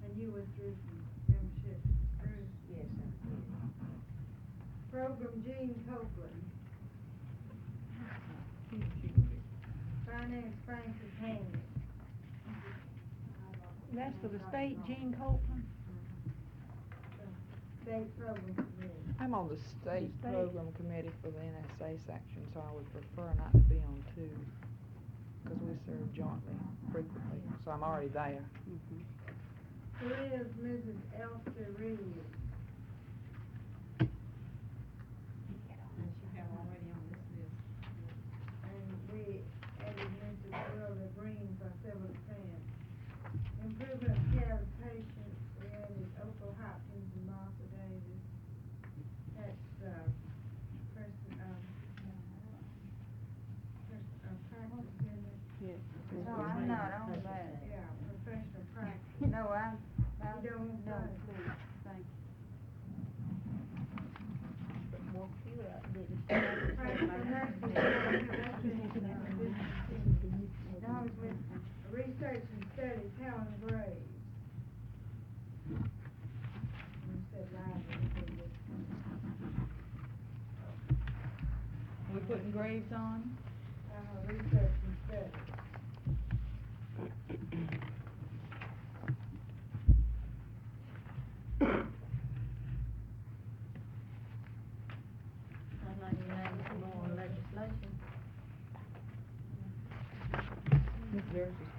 And you withdrew from membership, Bruce. Yes, I did. Program Gene Copeland. Finance Francis Hanley. That's for the state, Gene Copeland? State Program Committee. I'm on the state State. program committee for the NSA section, so I would prefer not to be on two, because we serve jointly frequently, so I'm already there. Who is Mrs. Elster Reed? And she have already on this list. And we added Mrs. Rhoda Green for civil defense. Improvement of care of patients, we added Opal Hopkins and Martha Davis. That's, practice, isn't it? Yes. No, I'm not on that. Yeah, professional practice. No, I'm, You don't no, want please, thank you. Walk you out, did it? Practical nursing, no, it's with research and studies, Helen Graves. You said library, We putting Graves on? research and studies. I'd like to name some more on legislation. Ms. Jersey's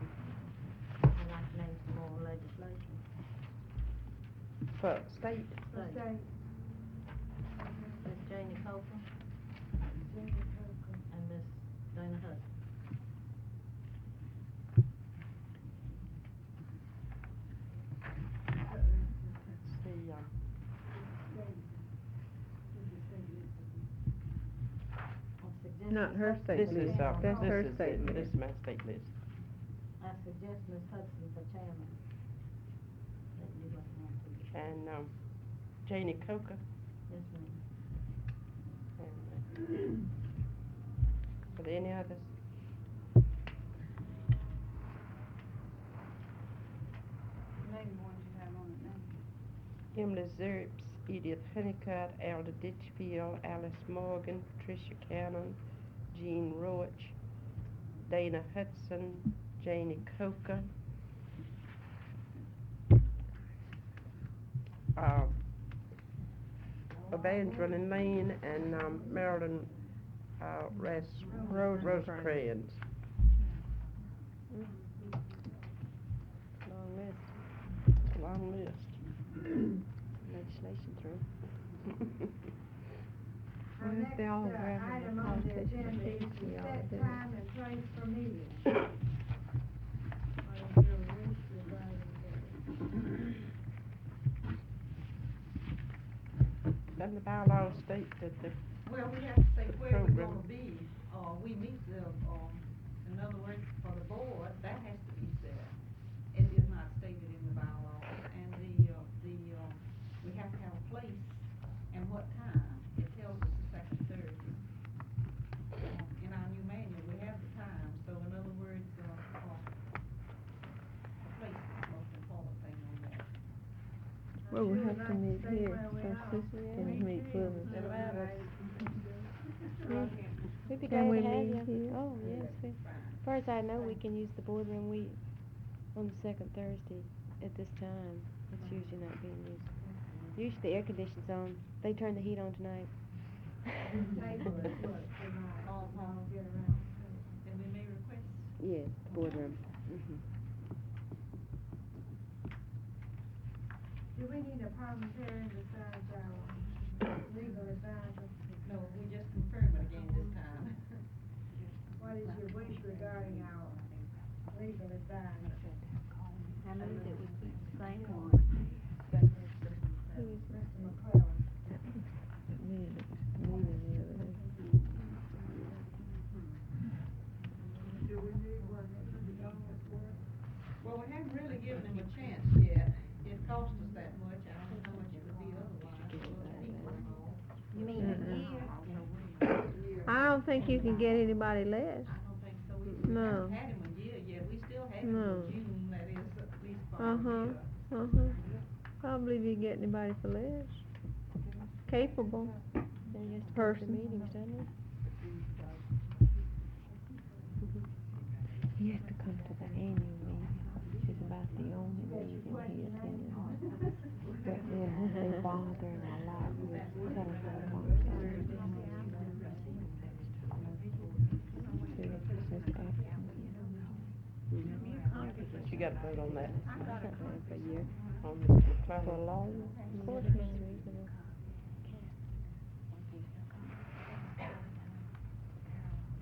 I'd like to name some more on legislation. For state, For state, Miss Janie Copeland Junior Coker. and Miss Dana Hudson. the, I suggest Not Miss her Hudson- state this list. is, That's her this is state it, list. this is my state list. I suggest Miss Hudson for chairman. Let you do what you want to do. And, Janie Coker, Yes, ma'am. and, are there any others? Emily Zerps, Edith Honeycutt, Alda Ditchfield, Alice Morgan, Patricia Cannon, Jean Roach, Dana Hudson, Janie Coker, Evangeline Lane, and Marilyn Rosecrans. Long list, Long list. legislation through. Our Well, if next, they all have item a on the politics agenda is meeting, to we ought set to do it. time and place for meetings. What is your wish regarding that? Doesn't the bylaws state that the Well, we have to say where we're program. gonna be, we meet the, in other words, for the board, that has to be set. It is not stated in the bylaws, and we have to have a place and what time. It tells us the second Thursday. In our new manual, we have the time, so in other words, the place is the most important thing on that. Well, we Sure, have to like meet stay here, where we so are. sister can meet with us. We'd be Can glad we to have meet you. here? Oh, yes, as far as I know, we can use the boardroom on the second Thursday at this time. It's usually not being used. Usually the air conditioning's on. They turned the heat on tonight. Table is what, tonight, Uh-huh. I'll get around. And we may request, Yes, boardroom. Mhm. Do we need a parliamentarian besides our legal advisor? no, we just confirm it again this time. What is your wish regarding our legal advisor? I move that we keep the same one. Mr. McClellan. Meeting the other day. Do we need one that can be done as well? Well, we haven't really given him a chance yet. It cost us that much, I don't know how much it would be otherwise, for other people involved. You mean a year? I don't think you can get anybody less. I don't think so either. We No. haven't had him a year yet, we still have him No. in June, that is, at least for a Uh-huh, year. uh-huh. I don't believe you can get anybody for less. Capable They just go to the person. meetings, don't they? He has to come to the annual meeting, which is about the only meeting he attends. But then they bother and a lot with telling him what to do. See, it's action. You gotta vote on that, I got it for a year. on Mr. For a McClellan. lawyer, Of course, it's reasonable.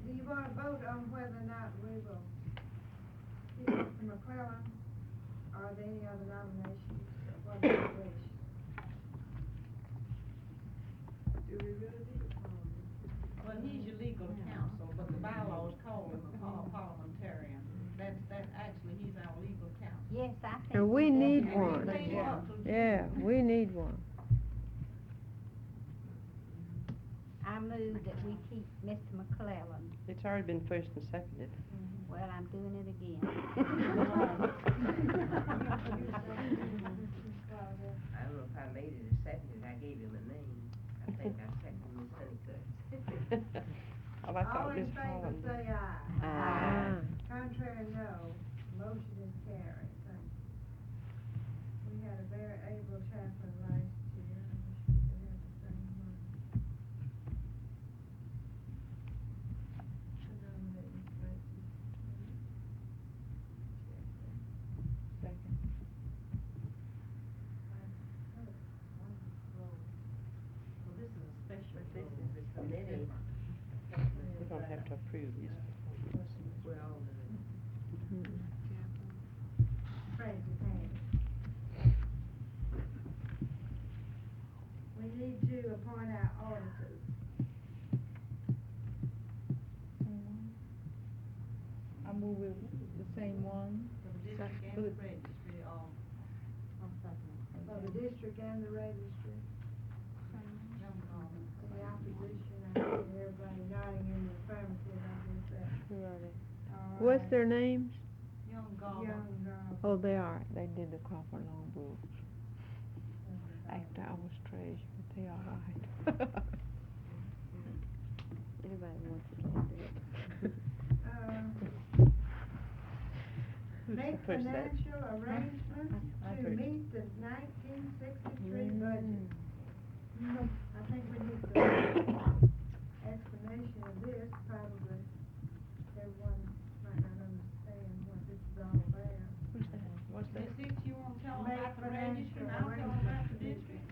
Do you wanna vote on whether or not we will keep Mr. McClellan, or are there any other nominations, or what do you wish? Do we really need a parliamentarian? Well, he's your legal counsel, but the bylaws call him a parliamentarian. That actually, he's our legal counsel. Yes, I think. And we need one. Yeah. Yeah, we need one. I move that we keep Mr. McClellan. It's already been first and seconded. Well, I'm doing it again. I don't know if I made it a second, I gave him a name. I think I seconded Ms. Honeycutt. Oh, I All thought in Ms. favor, Holland. say aye. Aye. Contrary, no. Motion is carried. Thank you. We had a very able chaplain last year. I wish we could have the same one. To nominate Ms. Lacy. Second. Well, this is a special. But this is the committee. We're gonna have to approve this. Well, Raise your hand. We need to appoint our auditors. I move with the same one. For the district and the registry, I'll second it. For the district and the registry. Any opposition, I see everybody nodding in the affirmative, I guess that. Who are they? All What's right. their names? Young Gala. Young, Oh, they are, they did the Crawford Long Books. After I was treasurer, but they all right. Anybody wants to do it. Make Push that. financial arrangements I to heard. meet the 1963 budget. Mm. I think we need the explanation of this, probably. Everyone might not understand what this is all about. What's that? Miss Hicks, you wanna tell them Make about the register, and financial I'll tell them about the arrangements district?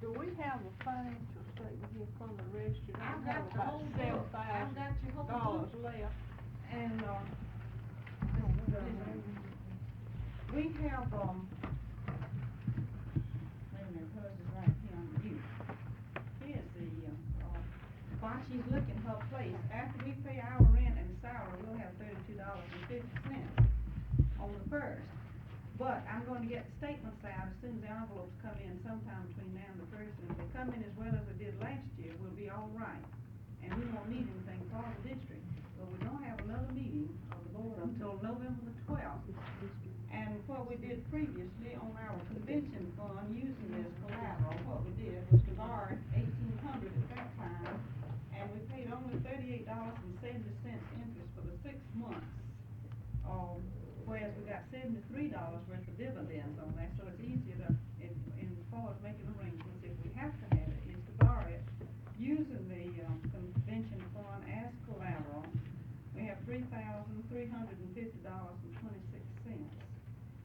Do we have a financial statement here from the register? I I've have got the about whole book, I've got your whole book. $7,000 left. And, we have, wait a minute, hers is right here on you. Here's the, while she's looking her place, after we pay our rent and salary, we'll have $32.50 on the first. But I'm gonna get the statements out as soon as the envelopes come in sometime between now and the first, and if they come in as well as they did last year, we'll be all right. And we won't need anything for the district, but we don't have another meeting of the board until November the 12th. And what we did previously on our convention fund, using this collateral, what we did was to borrow $1,800 at that time, and we paid only $38.70 interest for the 6 months. Whereas we got $73 worth of dividends on that, so it's easier to, in far as making arrangements, if we have to have it, is to borrow it using the, convention fund as collateral. We have $3,350.26,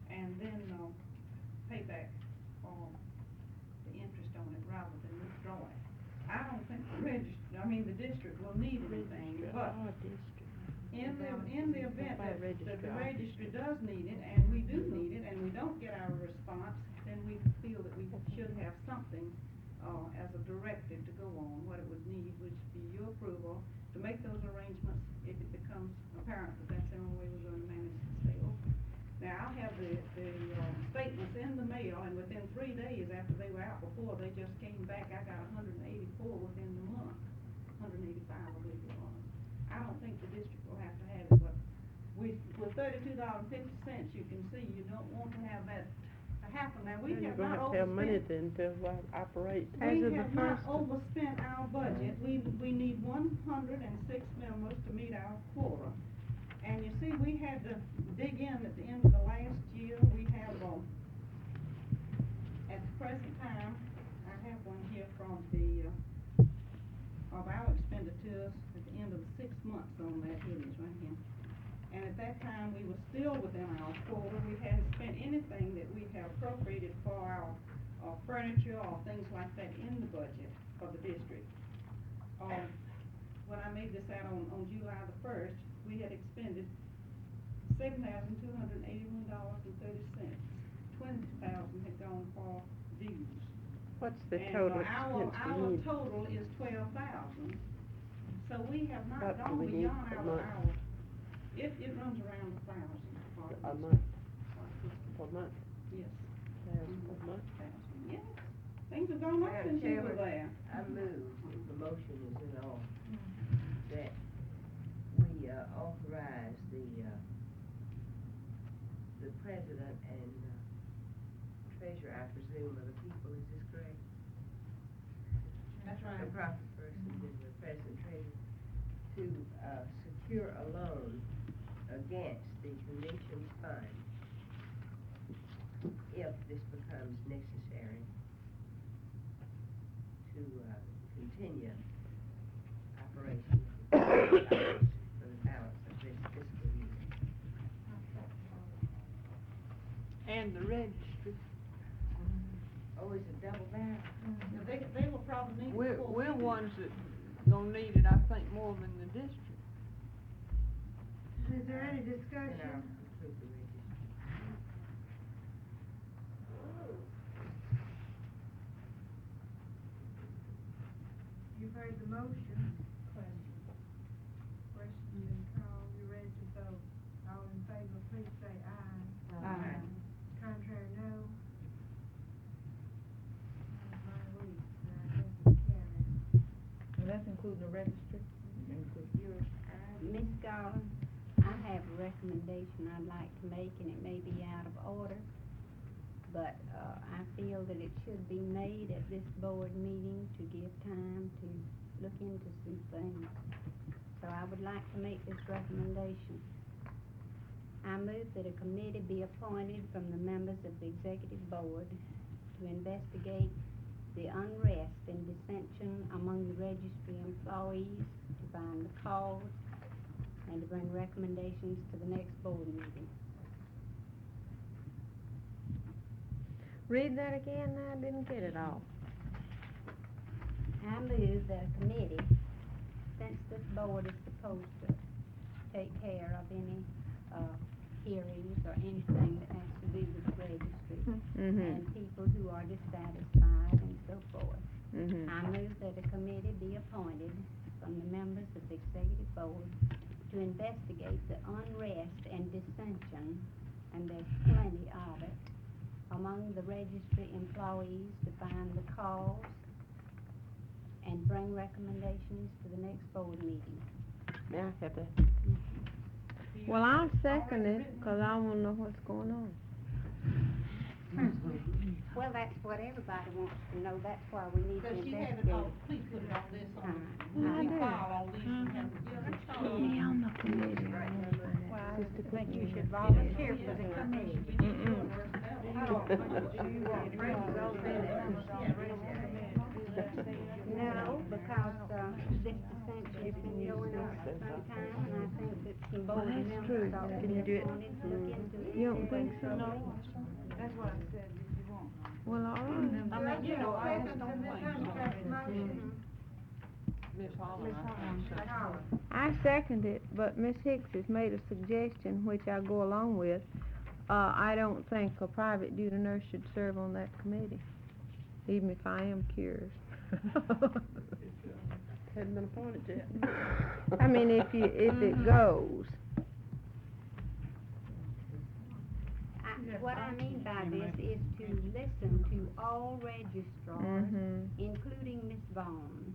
and then, pay back, the interest on it rather than withdraw it. I don't think the district will need anything, but in the event that the registry does need it, and we do need it, and we don't get our response, then we feel that we should have something, as a directive to go on, what it would need, which would be your approval to make those arrangements if it becomes apparent that that's the only way we're gonna manage to stay open. Now, I'll have the statements in the mail, and within 3 days after they were out before, they just came back, I got 184 within the month, 185, I believe it was. I don't think the district will have to have it, but with $32.50, you can see you don't want to have that happen. Now, we have not You're gonna have to have money overspent. then to operate. We have not overspent our budget. We need 106 members to meet our quota. And you see, we had to dig in at the end of the last year. We have, at the present time, I have one here from the, of our expenditures at the end of the 6 months on that, here it is right here. And at that time, we were still within our quota. We hadn't spent anything that we have appropriated for our, furniture or things like that in the budget for the district. When I made this out on July the 1st, we had expended $7,281.30. $20,000 had gone for dues. What's the And, total expense our we need? total is 12,000. So we have not What do gone we need beyond a our month? hours. It runs around 1,000. A month, per month, Yes. per month. Yes. Things have gone up Madam since you were Chairman, there. I move, if the motion is in order, that we, authorize the president and, treasurer, I presume, of the people, is this correct? That's right. The proper person is the president treasurer, to, secure a loan against the convention fund if this becomes necessary to, continue operations for the balance of this fiscal year. And the registry. Oh, is it double that? Now, they will probably need it We're before we do. ones that gonna need it, I think, more than the district. Is there any Then I'll discussion? approve the registry. You've heard the motion. Question been called, you ready to vote? All in favor, please say aye. Aye. Contrary, no. My week, I guess it's carried. And that's including the registry? Miss Garland, I have a recommendation I'd like to make, and it may be out of order. but, I feel that it should be made at this board meeting to give time to look into some things. So I would like to make this recommendation. I move that a committee be appointed from the members of the executive board to investigate the unrest and dissension among the registry employees, to find the cause, and to bring recommendations to the next board meeting. Read that again, I didn't get it all. I move that a committee, since this board is supposed to take care of any, hearings or anything that has to do with the registry, and people who are dissatisfied and so forth. I move that a committee be appointed from the members of the executive board to investigate the unrest and dissension, and there's plenty of it, among the registry employees, to find the cause and bring recommendations to the next board meeting. May I have that? Well, I'll second it, 'cause I wanna know what's going on. Well, that's what everybody wants to know, that's why we need to Because she had it investigate. all, please put it on this, on, I we do. file all these, and have to give it to them. Yeah, on the committee. Well, I think you should volunteer for the committee. No, because, this dissension's been going on for some time, and I think that some board members ought to Can you be do it? appointed to look into it. You don't think so? That's what I said, if you want. Well, all right. I mean, you know, I just don't think Ms. Holland, I second it, but Ms. Hicks has made a suggestion, which I go along with. I don't think a private duty nurse should serve on that committee, even if I am curious. Hadn't been appointed yet. I mean, if it goes. What I mean by this is to listen to all registrars, including Miss Vaughn,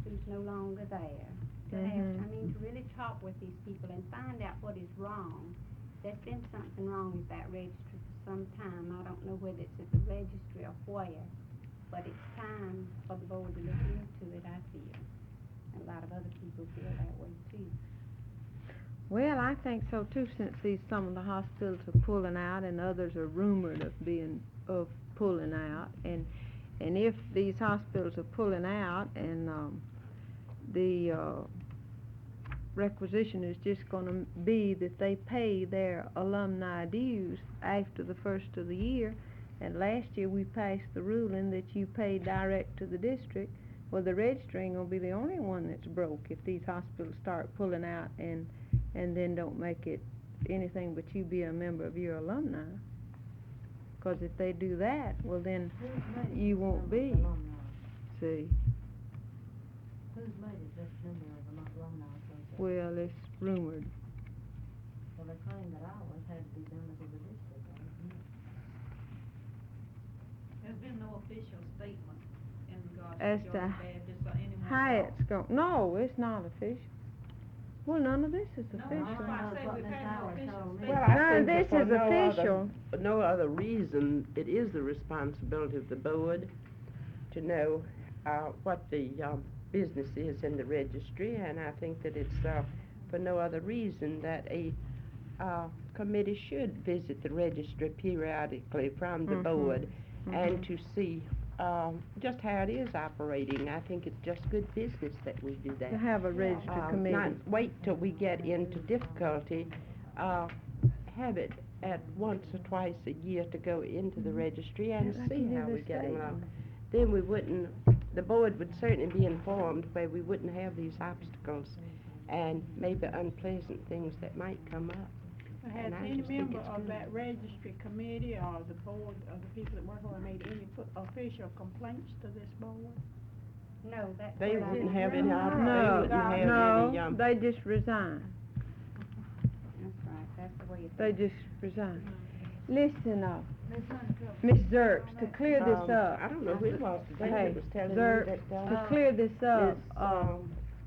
who's no longer there. To have, to really talk with these people and find out what is wrong. There's been something wrong with that registry for some time. I don't know whether it's at the registry or where, but it's time for the board to look into it, I feel. And a lot of other people feel that way too. Well, I think so too, since some of the hospitals are pulling out and others are rumored of pulling out, and if these hospitals are pulling out and the requisition is just gonna be that they pay their alumni dues after the first of the year, and last year we passed the ruling that you pay direct to the district. Well, the registry ain't gonna be the only one that's broke if these hospitals start pulling out and then don't make it anything but you be a member of your alumni. 'Cause if they do that, well then you won't be. See, Who's made it this member of the alumni association? well, it's rumored. Well, they claimed that ours had to be members of the district, hasn't it? There's been no official statement in regards As to to Georgia Baptist or anyone else. how it's no, it's not official. Well, none of this is No, official. that's why I say we've had no official statement. Well, I None of think this for is no other- official. for no other reason, it is the responsibility of the board to know, what the, business is in the registry, and I think that it's, for no other reason that a, committee should visit the registry periodically from the board and to see, just how it is operating. I think it's just good business that we do that. To have a registry committee. Not wait till we get into difficulty, have it at once or twice a year to go into the registry and Like see you how do we're the getting state. along. Then we wouldn't, the board would certainly be informed where we wouldn't have these obstacles and maybe unpleasant things that might come up. Has And I any just think member it's of good. that registry committee or the board, of the people that work on it, made any official complaints to this board? No, that's They what I wouldn't mean. have any, they No, wouldn't have any, no, they just resign. That's right, that's the way it is. They just resign. Listen, Ms. Zerks, to clear this up. I don't know who it was today Hey, that was telling me Zerks, that, to clear this up,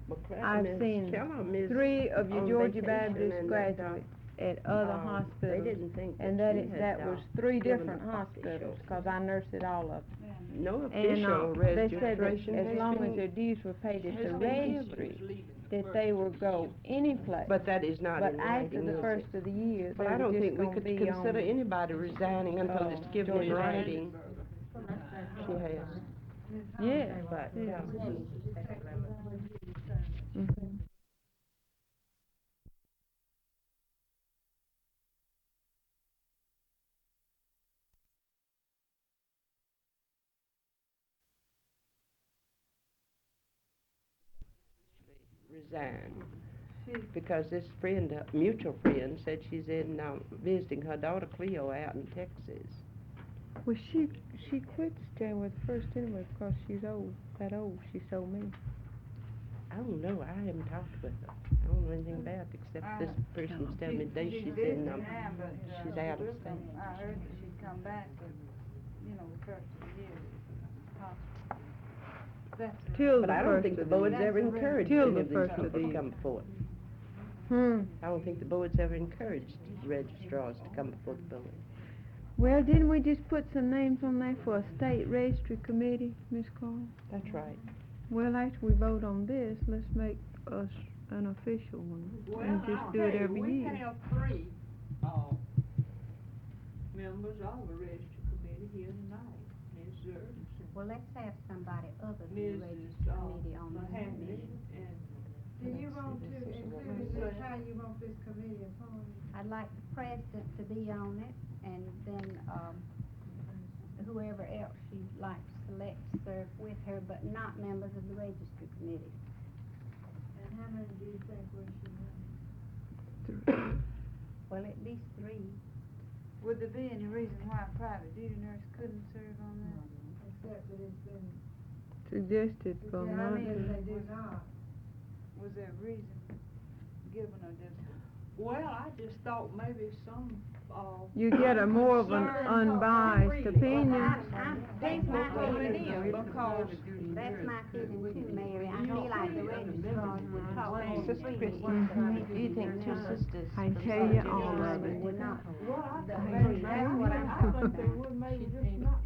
McClellan, I've Ms. seen Keller, Ms. 3 of your on Georgia vacation Baptist and that, graduates at other They hospitals. didn't think And that that she it, had, that was uh, 3 given different official. hospitals, 'cause I nursed at all of them. No And, official they said that registration as has long as been- their dues were paid at has the been registry, that they would go any place. But that is not But in after writing, the is first it? of the year, But they I were don't just think we gonna could be consider on, anybody resigning until it's given in Georgia writing. She has. Yeah, But, yeah. Mm-hmm. Mhm. Resign. Because this friend, mutual friend, said she's in, visiting her daughter Cleo out in Texas. Well, she quit staying with First anyway because she's old, that old, she told me. I don't know, I haven't talked with her. I don't know anything about it, except this person's telling me today she's in, she's out of state. I heard that she'd come back, but, you know, the first of the year, possible. That's Till But the I don't first think the of the board's year. ever encouraged Till any the of these first of people the to year. come before. Hmm. I don't think the board's ever encouraged registrars to come before the board. Well, didn't we just put some names on there for a state registry committee, Miss Carl? That's right. Well, after we vote on this, let's make us an official one, and just do it every We year. have 3, members of the registry committee here tonight. Ms. Zerb, Well, let's have somebody other than the Mrs. registry committee on the Mahaffey, committee. and Do you want to include this, how you want this committee appointed? I'd like the president to be on it, and then, whoever else she'd like to select to serve with her, but not members of the registry committee. And how many do you think we should have? Well, at least 3. Would there be any reason why a private duty nurse couldn't serve on that? Except that it's been, Suggested for I not mean, to. they do not. Was there a reason given or just? well, I just thought maybe some, You get a more of an unbiased opinion. That's my feeling, because that's my feeling too, Mary. I feel like the registrars would talk to Sister freely Christie, once a week. do you think two sisters? I tell you all of it. Would not. That's what I think they would maybe just not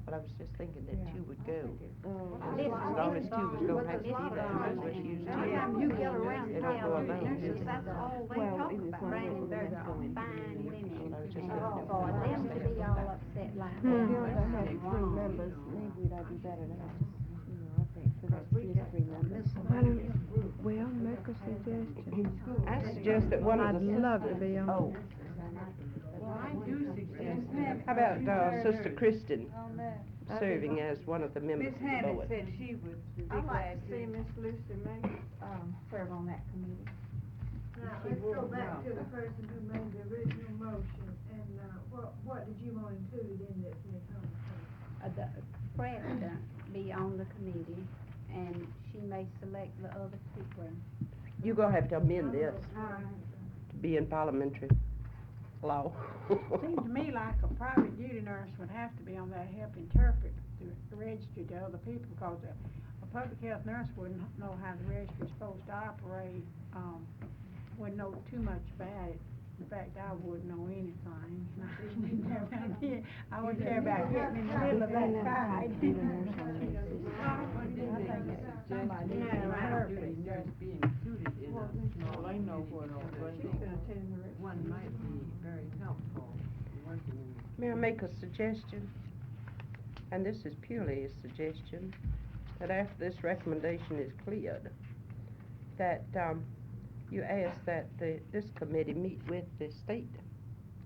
But I was just thinking that 2 would go. This- As long as 2 was gonna have to be there, might as well use 2. Anytime you get around It'll town, go alone. nurses, that's all they talk about, bringing their fine women. I was just And looking for at them to be all upset like that, Hmm. that's wrong. maybe that'd be better to have, you know, I think, for those 3 members. Well, make a suggestion. I suggest that one of I'd the love to be on. Oh, Well, I do suggest how about, Sister Kristen On that? serving as one of the members Miss of the Hannah board? said she would be I'd like glad to to. see Miss Lucy May, serve on that committee. Now, let's go back to the person who made the original motion, and, what did you want included in this, Ms. Holmes? The president be on the committee, and she may select the other people. You're gonna have to amend this Uh, to be in parliamentary law. Seems to me like a private duty nurse would have to be on that, help interpret the registry to other people, because a public health nurse wouldn't know how the registry's supposed to operate, wouldn't know too much about it. In fact, I wouldn't know anything. I wouldn't care about getting in the middle of that fight. Somebody needs to interpret. just be included in a, so they know what one might be very helpful working in. May I make a suggestion? And this is purely a suggestion, that after this recommendation is cleared, that, you ask that this committee meet with the state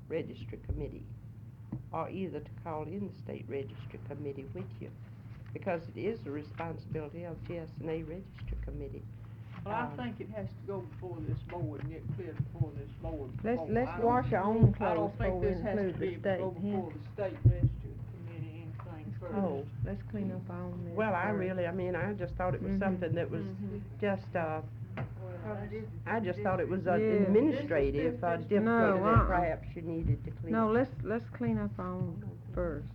registry committee, or either to call in the state registry committee with you, because it is the responsibility of GS&A registry committee. Well, I think it has to go before this board and get cleared before this board. Let's before- I don't- wash our own I clothes don't think before we this has include to the be, state, go huh? before the state registry committee anything first. Oh, let's clean up our own mess. Well, I first. really, I just thought it was Mhm. something that was just, I just thought it was Yeah. administrative, No, difficulty that perhaps you needed to clear. No, let's clean up our own first.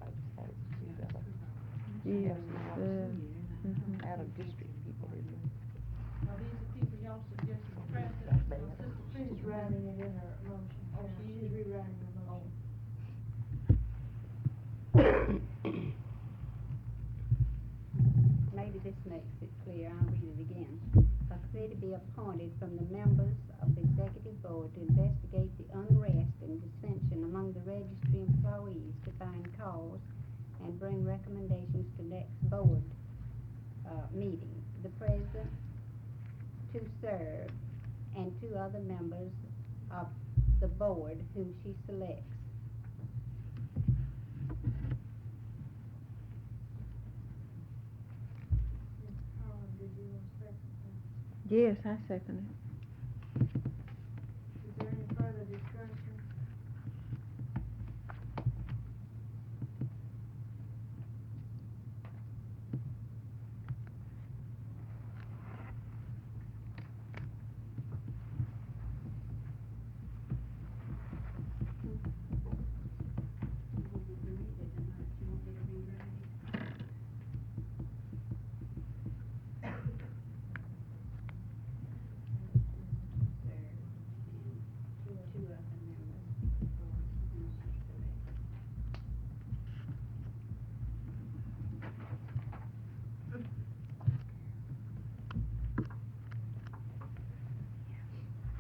Yes, mhm. Out of district people. Are these the people y'all suggested rewriting it in her motion. Oh, she She's is? rewriting the motion. Maybe this makes it clear, I'll read it again. A committee be appointed from the members of the executive board to investigate the unrest and dissension among the registry employees, to find cause, and bring recommendations to next board, meeting. The president to serve, and 2 other members of the board whom she selects. Ms. Holland, did you want to second that? Yes, I second it. Is there any further discussion?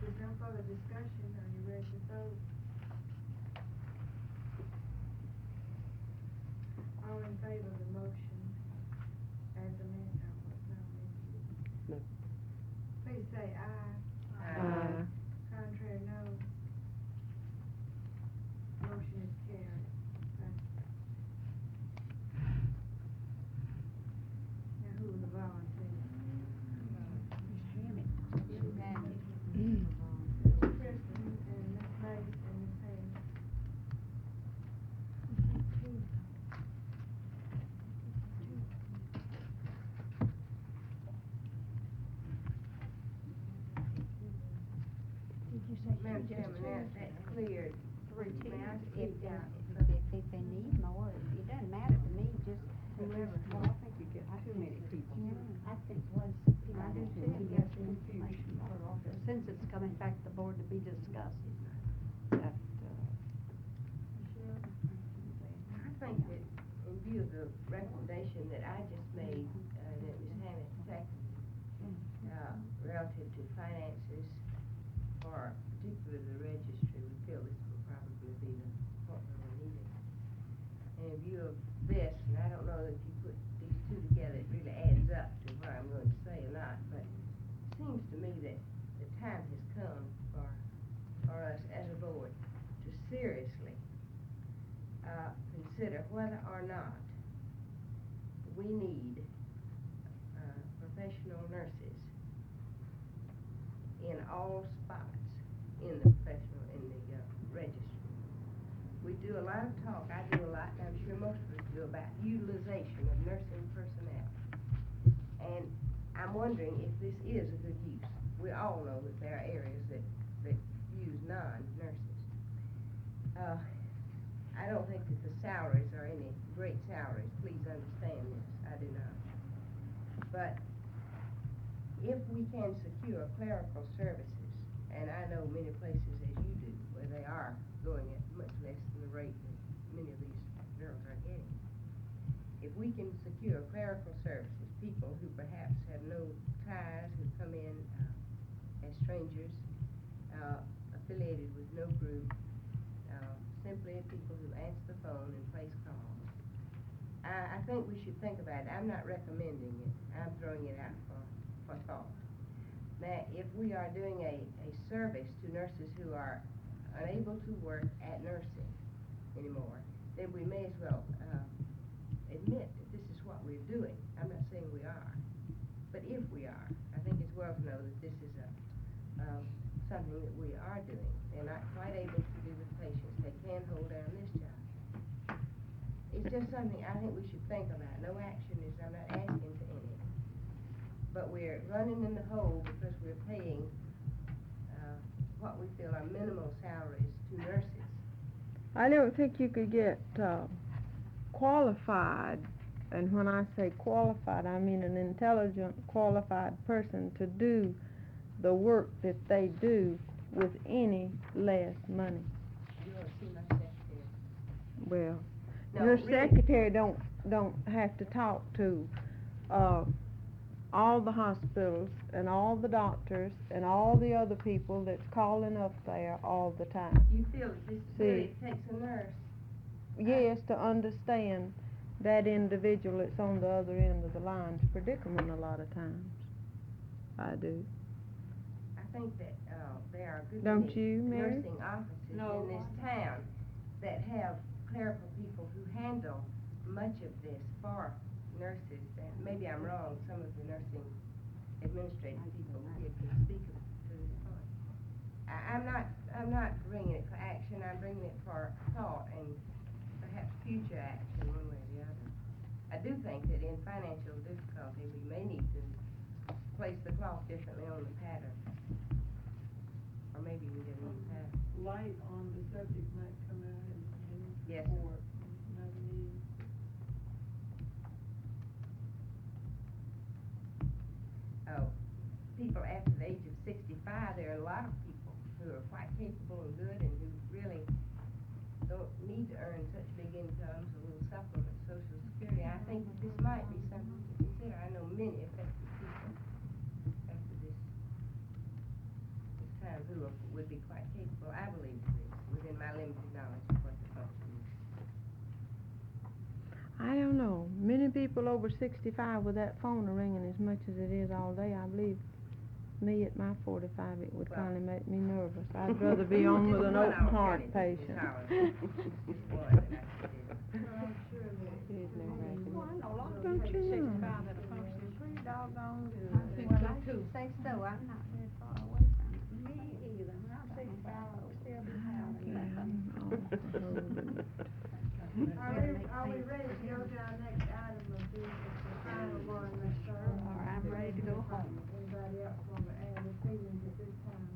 There's no further discussion, are you ready to vote? All in favor of the motion as amended, what's not amended? No. Please say aye. Aye. Contrary, no. Motion is carried. Thank you. Now, who was the volunteer? Kristen and Ms. Mace and Ms. Hammond. Madam Chairman, that's cleared. Three May I teams, speak if, now? if they need more, it doesn't matter to me, just whoever. Well, I think you get too many people. I think once, I do too, we it get gets the information. confusion. Since it's coming back to the board to be discussed, that, Michelle? I think that in view of the recommendation that I just made, that Ms. Hammond seconded, relative to finances for particularly the registry, we feel this will probably be the partner we needed. And in view of this, and I don't know that if you put these 2 together, it really adds up to what I'm going to say or not, but it seems to me that the time has come for us as a board to seriously consider whether or not we need professional nurses in all spots in the registry. We do a lot of talk, I do a lot, and I'm sure most of us do, about utilization of nursing personnel. And I'm wondering if this is a good use. We all know that there are areas that use non-nurses. I don't think that the salaries are any great salaries, please understand this, I do not. But if we can secure clerical services, and I know many places as you do, where they are going at much less than the rate that many of these girls are getting. If we can secure clerical services, people who perhaps have no ties, who come in as strangers, affiliated with no group, simply people who answer the phone and place calls. I think we should think about it. I'm not recommending it. I'm throwing it out for thought. That if we are doing a service to nurses who are unable to work at nursing anymore, then we may as well admit that this is what we're doing. I'm not saying we are, but if we are, I think it's well to know that this is something that we are doing. They're not quite able to do with patients. They can hold down this job. It's just something I think we should think about. No action is, I'm not asking for any. But we're running in the hole because we're paying what we feel are minimal salaries to nurses. I don't think you could get qualified, and when I say qualified, I mean an intelligent, qualified person to do the work that they do with any less money. You ought to see my secretary. Well, No, your really. secretary don't have to talk to, all the hospitals and all the doctors and all the other people that's calling up there all the time. You feel that this really takes a nurse. Yes, to understand that individual that's on the other end of the line's predicament a lot of times. I do. I think that, there are good Don't many you, Mary? nursing offices No. in this town that have clerical people who handle much of this for nurses, and maybe I'm wrong, some of the nursing administrative people here can speak to this point. I'm not bringing it for action, I'm bringing it for thought and perhaps future action one way or the other. I do think that in financial difficulty, we may need to place the cloth differently on the pattern. Or maybe we get a new pattern. Light on the subject might come out in Yes. report, another meeting. Oh, people after the age of 65, there are a lot of people who are quite capable and good and who really don't need to earn such big incomes or will supplement Social Security. I think that this might be something to consider. I know many affected people after this time who would be quite capable, I believe, of this, within my limited knowledge of what the function is. I don't know. Many people over 65 with that phone ringing as much as it is all day, I believe me at my 45, it would Well- kinda make me nervous. I'd rather be on with an open heart patient. Don't you know? Say so, I'm not very far away from it. Me either, when I'm 65, I'll still be pounding that thing. Are we ready to go to our next item of business, the final one, Ms. Sherman? All right, I'm ready to go home. Anybody else want to add opinions at this time?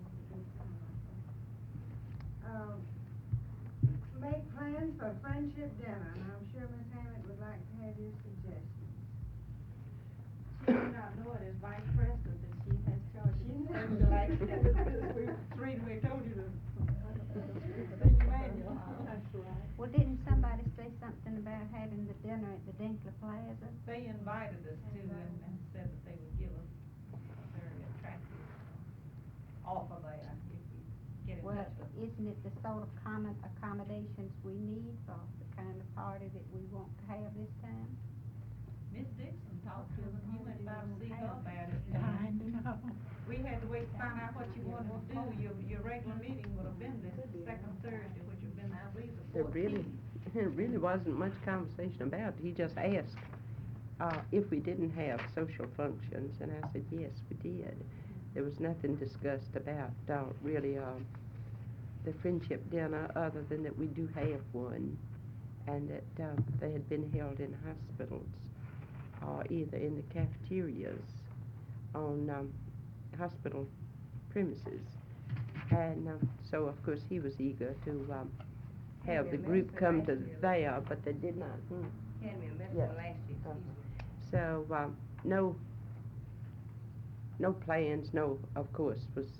Make plans for friendship dinner, and I'm sure Ms. Hammond would like to have your suggestions. She may not know it as vice president, that she has charge. She knows the like, we told you to. That's right. Well, didn't somebody say something about having the dinner at the Dinkler Plaza? They invited us to and said that they would give us a very attractive offer there if we get in Well, touch with them. isn't it the sort of common accommodations we need for the kind of party that we want to have this time? Miss Dixon talked to them, you went by to see her about it. I know. We had to wait to find out what you wanted to do. Your regular meeting would have been this second Thursday, which would have been, I believe, the 14th. There really wasn't much conversation about it. He just asked, if we didn't have social functions, and I said, yes, we did. There was nothing discussed about, really, the friendship dinner, other than that we do have one, and that, they had been held in hospitals, or either in the cafeterias on, hospital premises. And, so of course he was eager to, have the group come to there, but they did not. Had me a mess Yeah. last year, excuse me. So, no plans, of course, was,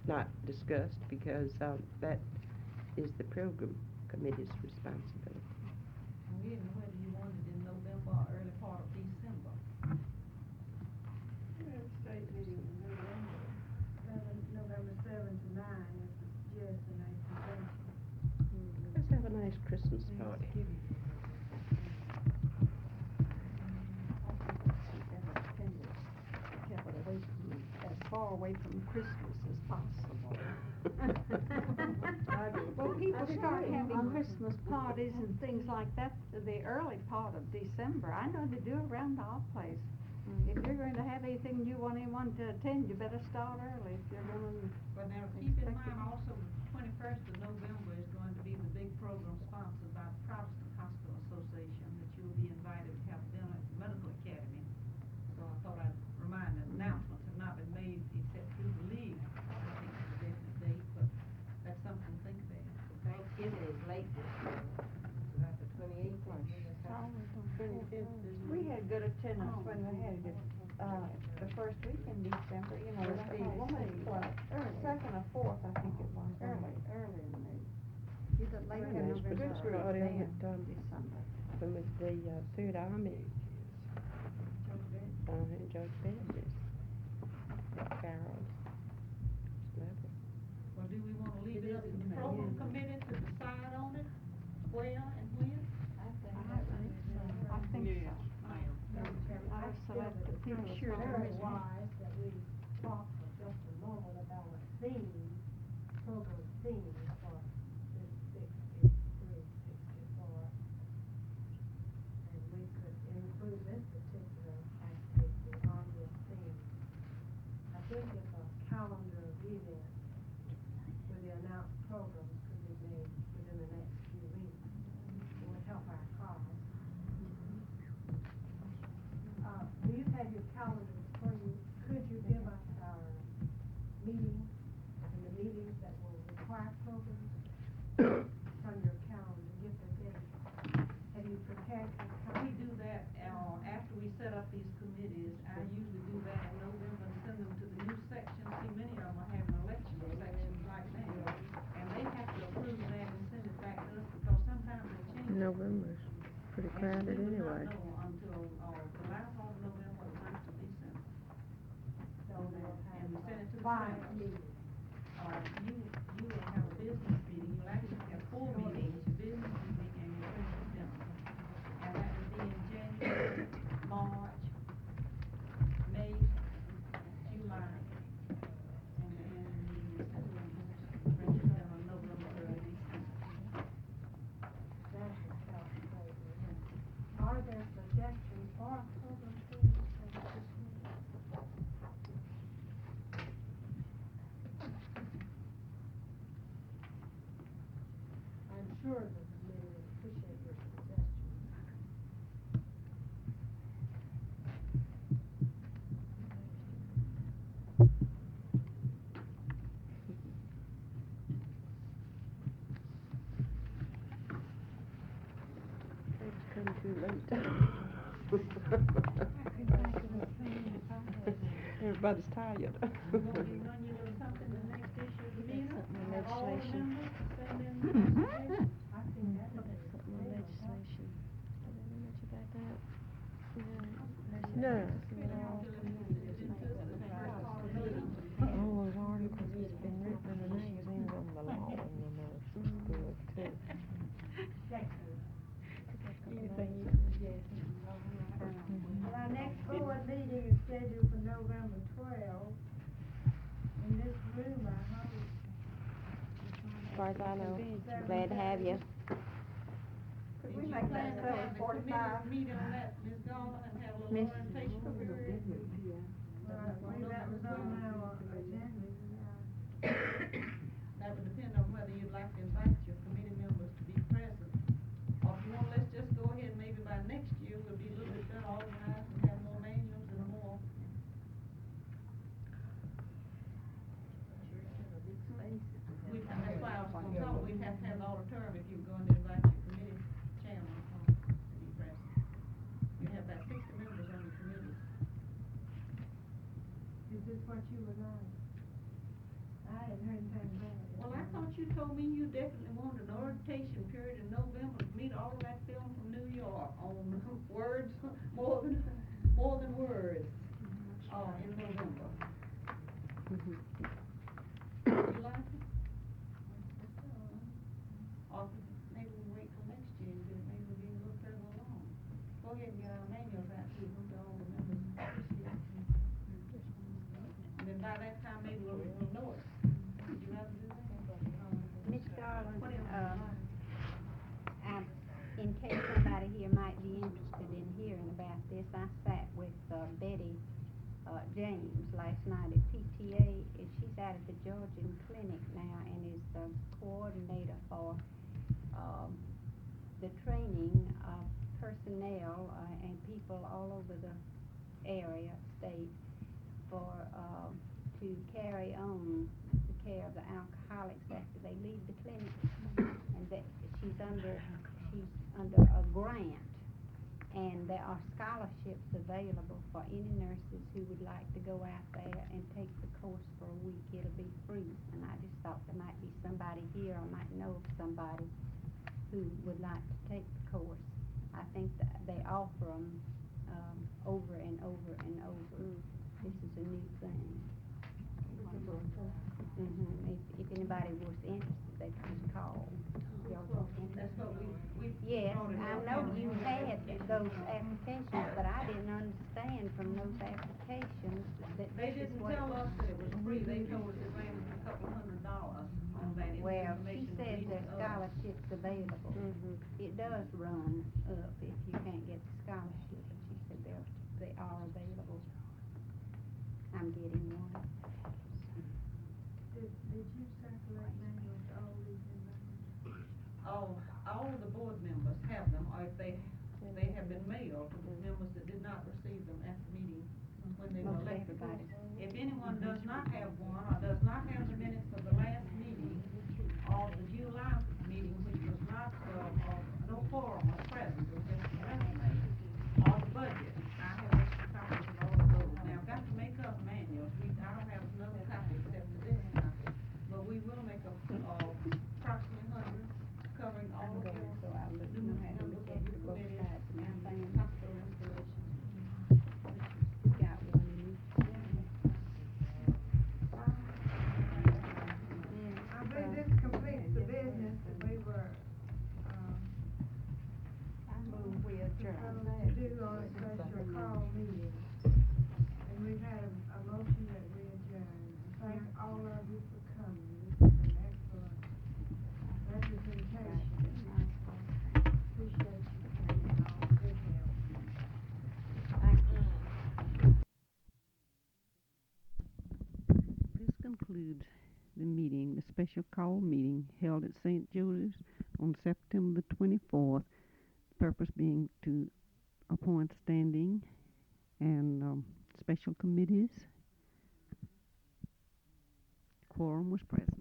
not discussed because, that is the program committee's responsibility. We didn't know whether you wanted it in November or early part of December. We have a state meeting in November. November 7 to 9 is the suggestion, a convention. Let's have a nice Christmas party. As far away from Christmas as possible. Well, people start having Christmas parties and things like that the early part of December. I know they do around our place. If you're going to have anything you want anyone to attend, you better start early if you're going to. But now, keep in mind also, the 21st of November is going to be the big program sponsored by the Protestant Hospital Association, that you'll be invited to have dinner at the Medical Academy. So I thought I'd remind that announcements have not been made except through the league, I think, is the definite date, but that's something to think about. Thanksgiving is late this year, it's about the 28th. We had good attendance when we had it, the first first week in December, you know, First that's week. all May. Second or fourth, I think it was. Early in May. Either later Well, in that's November pretty or early early on in it, December. From the Third Army. And Judge Baptist. Carol's letter. Well, do we wanna leave it up to the program committee to decide on it, where and when? I think so. I select the people. I'm sure very wise that we talk for just a moment about a theme, program theme for this 63, 64. And we could include this particular activity on this theme. I think if a calendar of events with the announced programs could be made within the next few weeks, it would help our cause. Do you have your calendar for you? Could you give us our meetings and the meetings that will require programs from your calendar, just a day? Have you prepared your calendar? We do that, after we set up these committees, I usually do that in November and send them to the new section. See, many of them are having election sections right now, and they have to approve that and send it back to us, because sometimes they change it. November's pretty crowded And we anyway. will not know until, the last one of November, or the first of December. So we'll And we send it to the five center. meetings. You will have a business meeting, you'll actually have 4 meetings, your business meeting and your Christmas dinner. And that would be in January, March, May, July, and then Christmas dinner, November, early December. That would help greatly. Are there suggestions for program themes for this meeting? I'm sure the committee would appreciate your suggestions. It's come too late. Everybody's tired. You want me to run you to something the next issue of the meeting? Have all the Legislation. members send in I their think suggestions? that would be Something on legislation. Do they know much about that? No. No. All those articles that's been written in the magazines on the law and the nurses good too. Well, our next board meeting is scheduled for November 12th in this room, I hope. As far as I know, glad to have you. Could we make that 7:45? Meet on that, Ms. Garland, and have a little Miss- orientation period. That was on our agenda, yeah. That would depend on whether you'd like to invite your committee members to be present. Or if you want, let's just go ahead, maybe by next year, we'll be a little bit better organized and have more manuals and more. That's why I was gonna tell, we'd have to have the auditorium if you're going to invite your committee chairman to be present. You have about 60 members on the committee. Is this what you would like? I hadn't heard anything about it. Well, I thought you told me you definitely wanted an orientation period in November to meet all of that film from New York on words, more than words, in November. You like it? Or maybe we wait till next year and get it, maybe we'll be a little further along. Go ahead and get our manuals out to all the members this year. And then by that time, maybe we'll know it. Would you rather do that? Miss Garland, in case somebody here might be interested in hearing about this, I sat with Betty James last night at PTA. She's out at the Georgian Clinic now and is the coordinator for the training of personnel and people all over the area, state, for to carry on the care of the alcoholics after they leave the clinic. And that she's under a grant, and there are scholarships available for any nurses who would like to go out there and take the course for a week. It'll be free, and I just thought there might be somebody here, I might know of somebody who would like to take the course. I think that they offer them, over and over and over. This is a new thing. If anybody was interested, they could just call. That's what we. Yes, voted I on. know you had those applications, but I didn't understand from those applications that They this is didn't what it tell was. us that it was free, they told us it ran a couple $100 on that Well, information. she says there's scholarships available. It does run up if you can't get the scholarship, but she said they are available. I'm getting one. Did you circulate manuals to all these members? All of the board members have them, or if they have been mailed to the members that did not receive them at the meeting when they were Most elected. everybody's. If anyone does not have one, or does not have the minutes of the last meeting, or the July meeting, which was not, no quorum was present, it was just the resume, or the budget, I have extra copies of all of those. Now, I've got to make up manuals, I don't have another copy except for this copy, but we will make up, approximately 100, covering all of your So I'll let you know how to look at it both sides of my thing. hospital installations. You got one in each. I believe this completes the business that we were, I move we adjourn. supposed to do on a special call meeting. And we've had a motion that we adjourn. Thank all of you for coming. This is an excellent representation. Appreciate you coming, all good help. This concludes the meeting, the special call meeting held at St. Joseph's on September the 24th. Purpose being to appoint standing and special committees. Quorum was present.